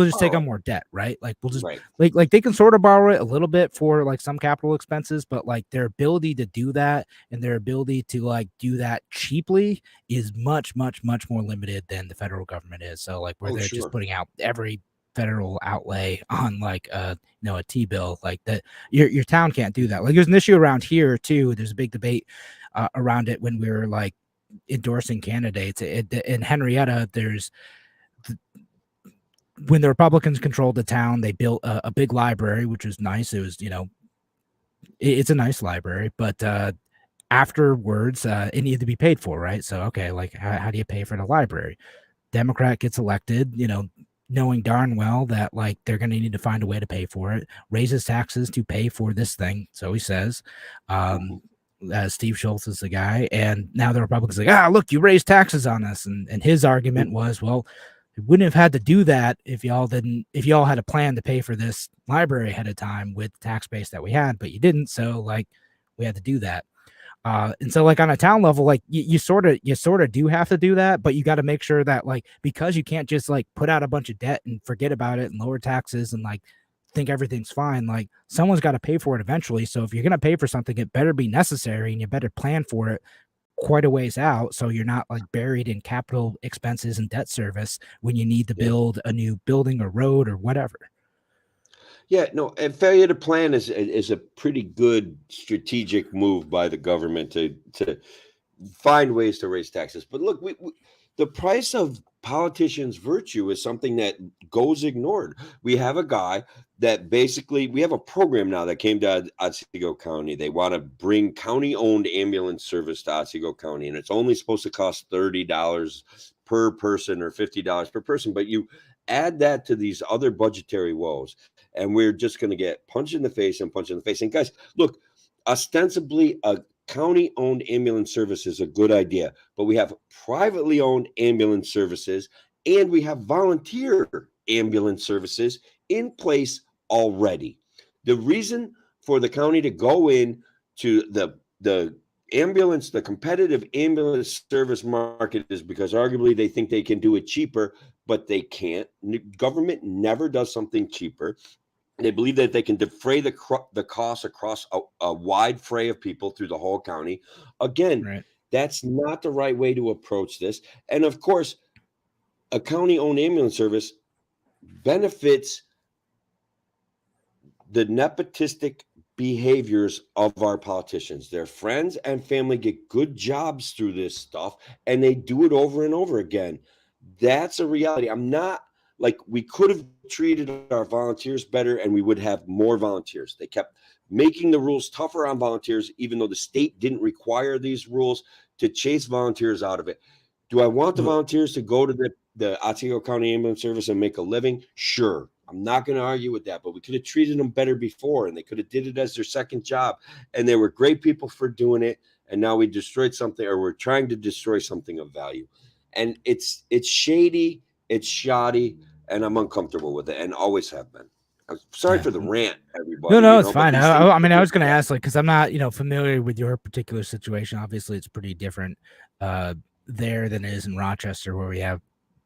just take on more debt, right? Like we'll just like they can sort of borrow it a little bit for like some capital expenses, but like their ability to do that and their ability to like do that cheaply is much, much, much more limited than the federal government is. So like where they're just putting out every federal outlay on like a T-bill, like that, your town can't do that. Like there's an issue around here too. There's a big debate around it when we were like endorsing candidates in Henrietta. When the Republicans controlled the town, they built a big library, which was nice. It was, it's a nice library, but afterwards, it needed to be paid for, right? So, okay, like how do you pay for the library? Democrat gets elected, knowing darn well that like they're going to need to find a way to pay for it, raises taxes to pay for this thing. So he says, Steve Schultz is the guy. And now the Republicans are like, look, you raised taxes on us. And his argument was, well, we wouldn't have had to do that if y'all had a plan to pay for this library ahead of time with the tax base that we had, but you didn't. So like we had to do that. And so like on a town level, like you sort of do have to do that, but you got to make sure that like, because you can't just like put out a bunch of debt and forget about it and lower taxes and like think everything's fine. Like someone's got to pay for it eventually. So if you're going to pay for something, it better be necessary and you better plan for it quite a ways out. So you're not like buried in capital expenses and debt service when you need to build a new building or road or whatever. Yeah, no, and failure to plan is a pretty good strategic move by the government to find ways to raise taxes. But look, the price of politicians' virtue is something that goes ignored. We have a guy that basically, we have a program now that came to Otsego County. They want to bring county-owned ambulance service to Otsego County, and it's only supposed to cost $30 per person or $50 per person. But you add that to these other budgetary woes, and we're just going to get punched in the face and punched in the face. And guys, look, ostensibly a county-owned ambulance service is a good idea, but we have privately owned ambulance services and we have volunteer ambulance services in place already. The reason for the county to go in to the competitive ambulance service market is because arguably they think they can do it cheaper, but they can't. Government never does something cheaper. They believe that they can defray the costs across a wide fray of people through the whole county. Again, That's not the right way to approach this. And of course, a county-owned ambulance service benefits the nepotistic behaviors of our politicians. Their friends and family get good jobs through this stuff, and they do it over and over again. That's a reality. I'm not like, we could have treated our volunteers better and we would have more volunteers. They kept making the rules tougher on volunteers, even though the state didn't require these rules, to chase volunteers out of it. Do I want the volunteers to go to the Otsego County Ambulance Service and make a living? Sure. I'm not going to argue with that, but we could have treated them better before, and they could have did it as their second job. And they were great people for doing it. And now we destroyed something, or we're trying to destroy something of value. And it's shady, it's shoddy, and I'm uncomfortable with it, and always have been. I'm sorry for the rant, everybody. No, it's fine. I mean, I was going to ask, like, because I'm not, familiar with your particular situation. Obviously, it's pretty different there than it is in Rochester, where we have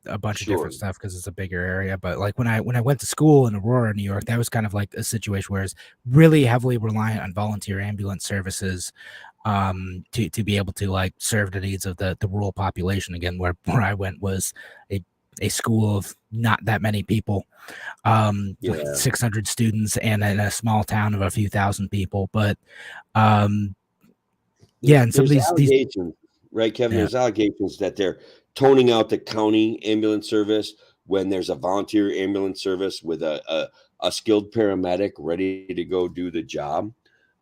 a bunch of different stuff because it's a bigger area. But like when I went to school in Aurora, New York, that was kind of like a situation where it's really heavily reliant on volunteer ambulance services to be able to like serve the needs of the rural population. Again, where I went was a school of not that many people, like 600 students, and in a small town of a few thousand people. But and some of these right, Kevin, there's allegations that they're toning out the county ambulance service when there's a volunteer ambulance service with a skilled paramedic ready to go do the job,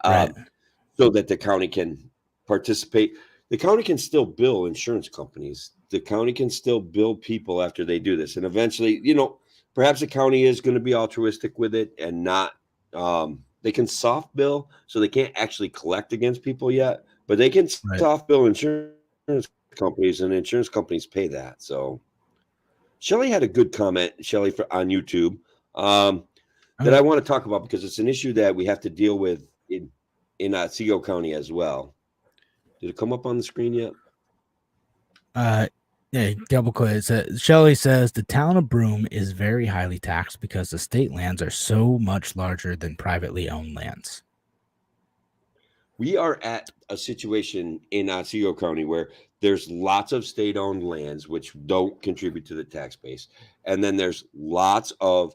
so that the county can participate. The county can still bill insurance companies. The county can still bill people after they do this. And eventually, perhaps the county is going to be altruistic with it and not, they can soft bill, so they can't actually collect against people yet, but they can soft bill insurance companies, and insurance companies pay that. So Shelley had a good comment, Shelley, on YouTube, that I want to talk about because it's an issue that we have to deal with in Otsego County as well. Did it come up on the screen yet? Double click. Shelley says the town of Broome is very highly taxed because the state lands are so much larger than privately owned lands. We are at a situation in Otsego County where there's lots of state-owned lands which don't contribute to the tax base. And then there's lots of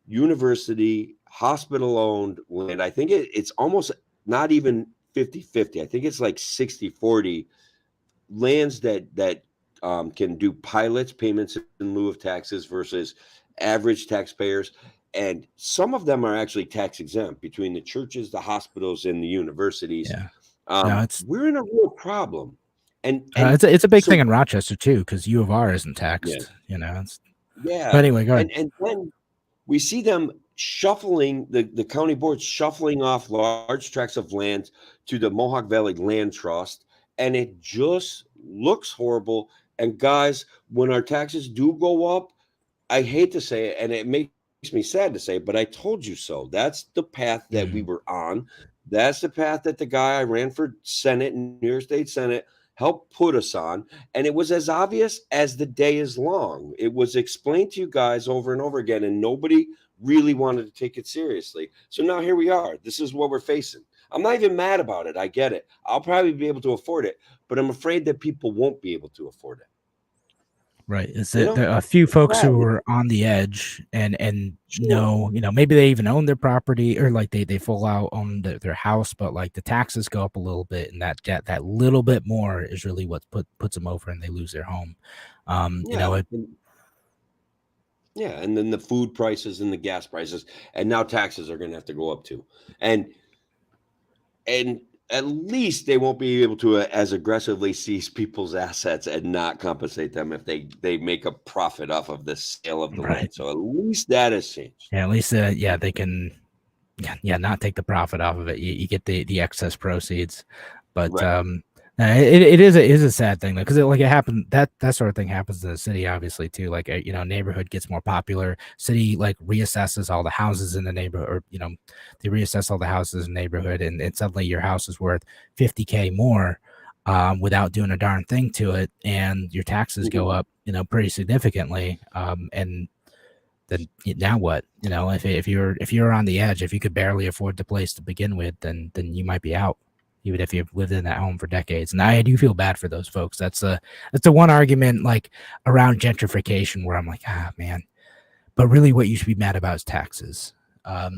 university, hospital-owned land. I think it's almost not even 50-50. I think it's like 60-40 lands that can do pilots, payments in lieu of taxes versus average taxpayers. And some of them are actually tax exempt between the churches, the hospitals, and the universities. We're in a real problem. And it's a big thing in Rochester too, because U of R isn't taxed. Yeah. But anyway, go ahead. And then we see them shuffling, the county board shuffling off large tracts of land to the Mohawk Valley Land Trust, and it just looks horrible. And guys, when our taxes do go up, I hate to say it, and it makes me sad to say, but I told you so. That's the path that we were on. That's the path that the guy I ran for Senate, New York State Senate, helped put us on. And it was as obvious as the day is long. It was explained to you guys over and over again, and nobody really wanted to take it seriously. So now here we are. This is what we're facing. I'm not even mad about it. I get it. I'll probably be able to afford it, but I'm afraid that people won't be able to afford it. Right. It's You know? there are a few folks who Yeah. are on the edge and Sure. know, maybe they even own their property, or like they full out own their house, but like the taxes go up a little bit, and that little bit more is really what puts them over, and they lose their home. And then the food prices and the gas prices, and now taxes are going to have to go up too. And at least they won't be able to as aggressively seize people's assets and not compensate them if they make a profit off of the sale of the land. So at least that has changed. Yeah, at least they can not take the profit off of it. You get the excess proceeds, but it is a sad thing though, because it happened, that sort of thing happens in the city obviously too. Like neighborhood gets more popular, city like reassesses all the houses in the neighborhood, or they reassess all the houses in the neighborhood, and suddenly your house is worth $50,000 more without doing a darn thing to it, and your taxes go up pretty significantly, and then now what? If you're on the edge, if you could barely afford the place to begin with, then you might be out, even if you've lived in that home for decades. And I do feel bad for those folks. That's the one argument like around gentrification where I'm like, man, but really what you should be mad about is taxes. Yeah,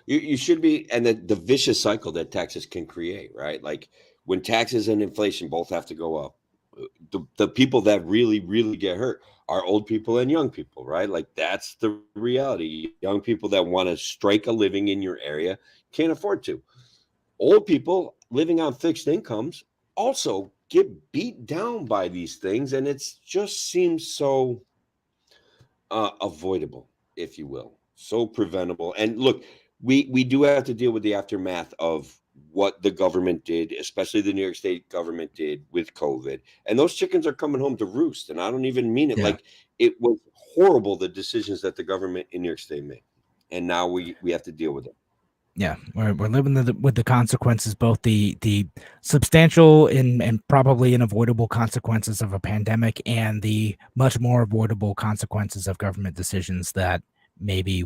you should be. And the vicious cycle that taxes can create, right? Like when taxes and inflation both have to go up, the people that really, really get hurt are old people and young people, right? Like that's the reality. Young people that want to strike a living in your area can't afford to. Old people living on fixed incomes also get beat down by these things, and it just seems so avoidable, if you will, so preventable. And look, we do have to deal with the aftermath of what the government did, especially the New York State government did with COVID. And those chickens are coming home to roost. And I don't even mean it like it was horrible, the decisions that the government in New York State made. And now we have to deal with it. Yeah, we're living with the consequences, both the substantial and probably unavoidable consequences of a pandemic, and the much more avoidable consequences of government decisions that maybe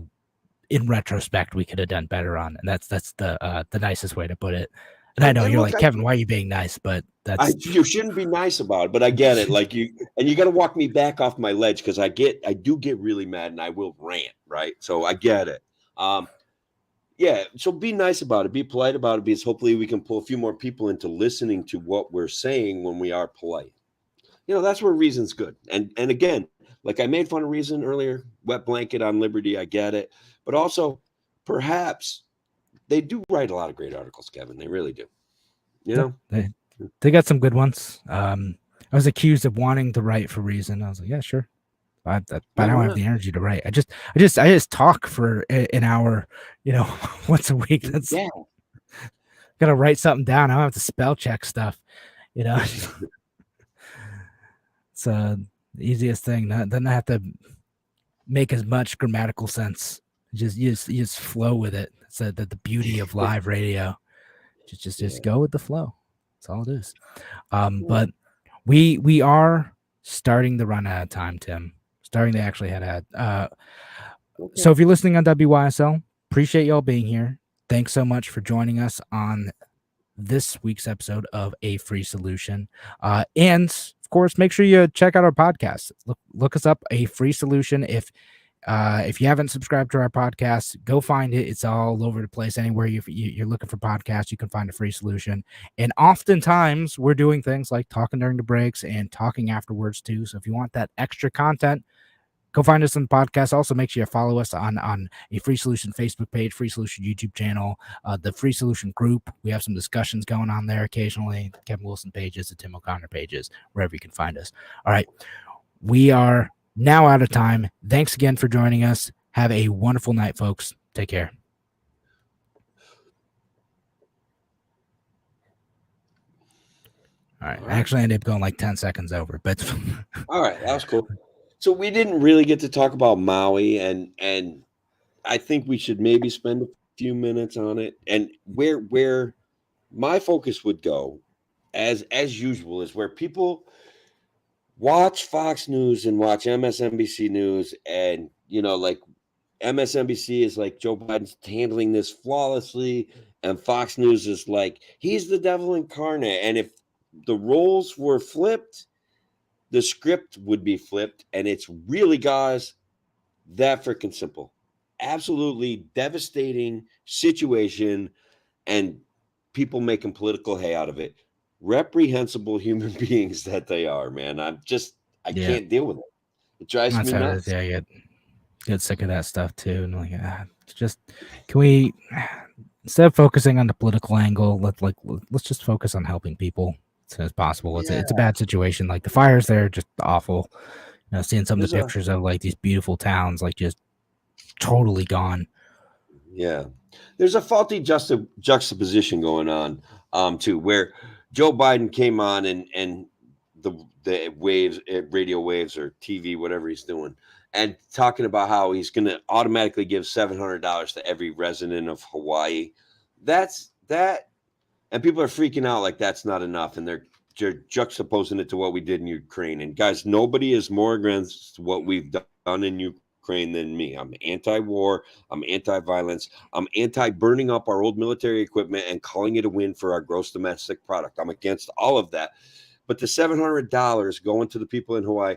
in retrospect we could have done better on. And that's the nicest way to put it. And I know you're like, Kevin, why are you being nice? But you shouldn't be nice about it, but I get it. Like you got to walk me back off my ledge, because I do get really mad and I will rant, right? So I get it. Yeah, so be nice about it, be polite about it, because hopefully we can pull a few more people into listening to what we're saying when we are polite. That's where reason's good. And again, like I made fun of Reason earlier, wet blanket on liberty, I get it. But also, perhaps they do write a lot of great articles, Kevin. They really do. They got some good ones. I was accused of wanting to write for Reason. I was like, yeah, sure. But I don't have the energy to write. I just talk for an hour, once a week. That's gotta write something down. I don't have to spell check stuff, It's the easiest thing. Then I have to make as much grammatical sense. You just flow with it. It's the beauty of live radio. Just go with the flow. That's all it is. But we are starting to run out of time, Tim. Starting to actually head out. So if you're listening on WYSL, appreciate y'all being here. Thanks so much for joining us on this week's episode of A Free Solution. And of course, make sure you check out our podcast. Look us up, A Free Solution. If you haven't subscribed to our podcast, go find it. It's all over the place. Anywhere you're looking for podcasts, you can find a free solution. And oftentimes we're doing things like talking during the breaks and talking afterwards too. So if you want that extra content, go find us on the podcast. Also, make sure you follow us on a Free Solution Facebook page, Free Solution YouTube channel, the Free Solution group. We have some discussions going on there occasionally. Kevin Wilson pages, the Tim O'Connor pages, wherever you can find us. All right. we are now out of time. Thanks again for joining us. Have a wonderful night, folks. Take care. All right. I actually ended up going like 10 seconds over, but all right, that was cool. So we didn't really get to talk about Maui, and I think we should maybe spend a few minutes on it. And where my focus would go, as usual, is where people watch Fox News and watch MSNBC News, and like MSNBC is like Joe Biden's handling this flawlessly, and Fox News is like he's the devil incarnate. And if the roles were flipped, the script would be flipped. And it's really, guys, that freaking simple. Absolutely devastating situation, and people making political hay out of it. Reprehensible human beings that they are, man. I can't deal with it. It drives me nuts. Yeah, I get sick of that stuff too. And like, just can we, instead of focusing on the political angle, let's just focus on helping people as soon as possible. It's a bad situation. Like the fires there are just awful. Seeing some of the pictures of like these beautiful towns, like just totally gone. Yeah, there's a faulty juxtaposition going on too, where Joe Biden came on and the waves, radio waves or TV, whatever he's doing, and talking about how he's going to automatically give $700 to every resident of Hawaii. That's that, and people are freaking out like that's not enough, and they're juxtaposing it to what we did in Ukraine. And guys, nobody is more against what we've done in Ukraine than me. I'm anti-war. I'm anti-violence. I'm anti-burning up our old military equipment and calling it a win for our gross domestic product. I'm against all of that. But the $700 going to the people in Hawaii,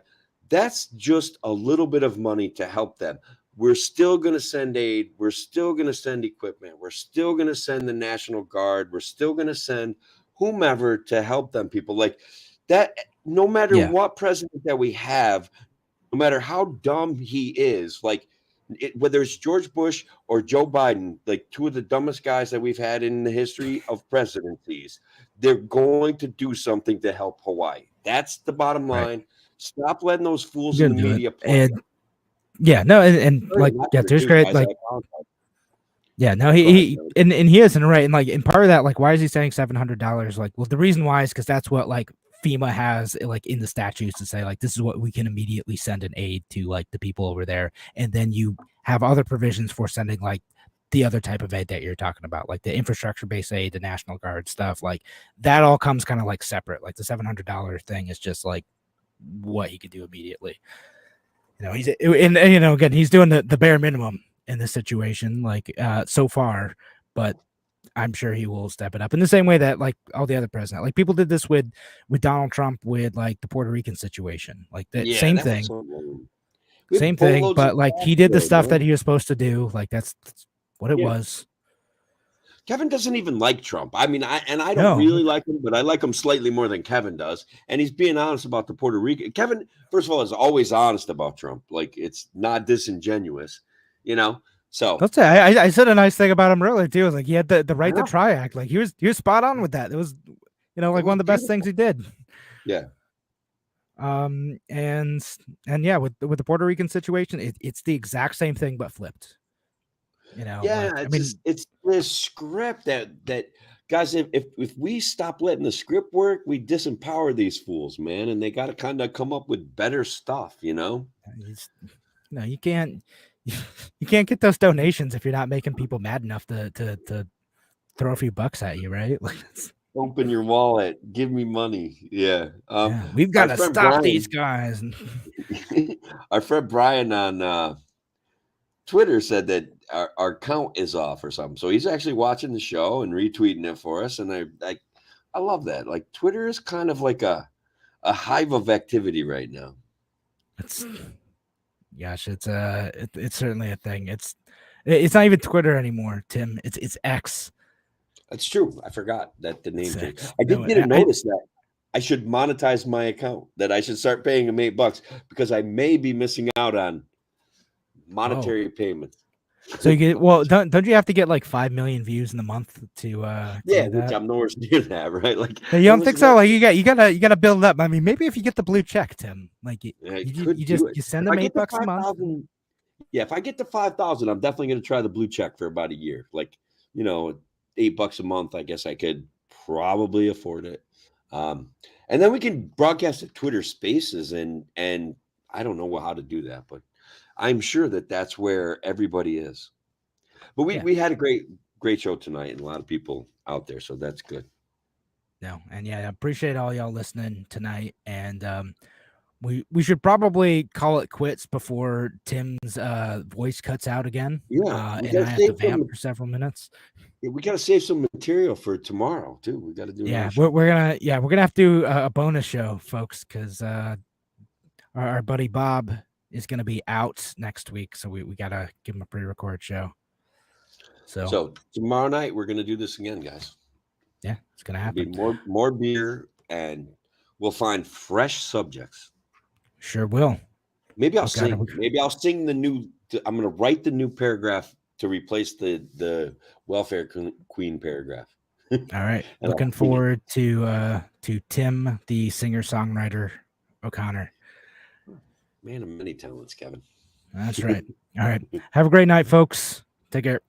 that's just a little bit of money to help them. We're still going to send aid. We're still going to send equipment. We're still going to send the National Guard. We're still going to send whomever to help them people like that. No matter what president that we have, no matter how dumb he is, like whether it's George Bush or Joe Biden, like two of the dumbest guys that we've had in the history of presidencies, they're going to do something to help Hawaii. That's the bottom line. Right. Stop letting those fools in the media play. And there's great like. Yeah, no, he isn't right, and like, and part of that, like, why is he saying $700? Like, well, the reason why is because that's what like FEMA has like in the statutes to say like this is what we can immediately send an aid to like the people over there, and then you have other provisions for sending like the other type of aid that you're talking about, like the infrastructure-based aid, the National Guard stuff, like that all comes kind of like separate. Like the $700 thing is just like what he could do immediately. He's again he's doing the bare minimum in this situation, like so far, but I'm sure he will step it up in the same way that like all the other presidents, like people did this with Donald Trump with like the Puerto Rican situation, like that same thing, but like he did the stuff that he was supposed to do. Like that's what it was. Kevin doesn't even like Trump. I mean, I don't really like him, but I like him slightly more than Kevin does. And he's being honest about the Puerto Rican. Kevin, first of all, is always honest about Trump. Like it's not disingenuous. So let's say I said a nice thing about him earlier too. It was like he had the right to try act. Like he was spot on with that. It was, like one of the best things he did. Yeah. And yeah, with the Puerto Rican situation, it's the exact same thing but flipped. It's this script that guys, if we stop letting the script work, we disempower these fools, man, and they got to kind of come up with better stuff. You can't. You can't get those donations if you're not making people mad enough to throw a few bucks at you, right? Like, open your wallet, give me money. Yeah, we've got to stop these guys. Our friend Brian on Twitter said that our count is off or something, so he's actually watching the show and retweeting it for us, and I love that. Like Twitter is kind of like a hive of activity right now. Gosh, it's certainly a thing. It's not even Twitter anymore, Tim. It's X. That's true. I forgot that the name changed. I did get a notice that I should monetize my account, that I should start paying him $8 because I may be missing out on monetary payments. So you get don't you have to get like 5 million views in a month to Yeah, do which that? I'm nowhere near that, right? Like, You don't think so? Like you gotta build it up. I mean, maybe if you get the blue check, Tim, like you could just do it. you send If them I get to $8 a month. 5,000, yeah, if I get to 5,000, I'm definitely going to try the blue check for about a year. Like, $8 a month, I guess I could probably afford it. And then we can broadcast at Twitter Spaces, and I don't know how to do that, but I'm sure that that's where everybody is. But we had a great show tonight, and a lot of people out there, so that's good. No, and yeah, I appreciate all y'all listening tonight, and we should probably call it quits before Tim's voice cuts out again. Yeah, we and I gotta have to save vamp some. for several minutes. We gotta save some material for tomorrow too. We gotta do. Yeah, we're gonna have to do a bonus show, folks, because our buddy Bob is gonna be out next week, so we gotta give him a pre-record show. So tomorrow night we're gonna do this again, guys. Yeah, it's gonna There'll happen. be more beer, and we'll find fresh subjects. Sure will. Maybe I'll sing. Maybe I'll sing the new. I'm gonna write the new paragraph to replace the welfare queen paragraph. All right. Looking forward to Tim, the singer-songwriter O'Connor. Man of many talents, Kevin. That's right. All right. Have a great night, folks. Take care.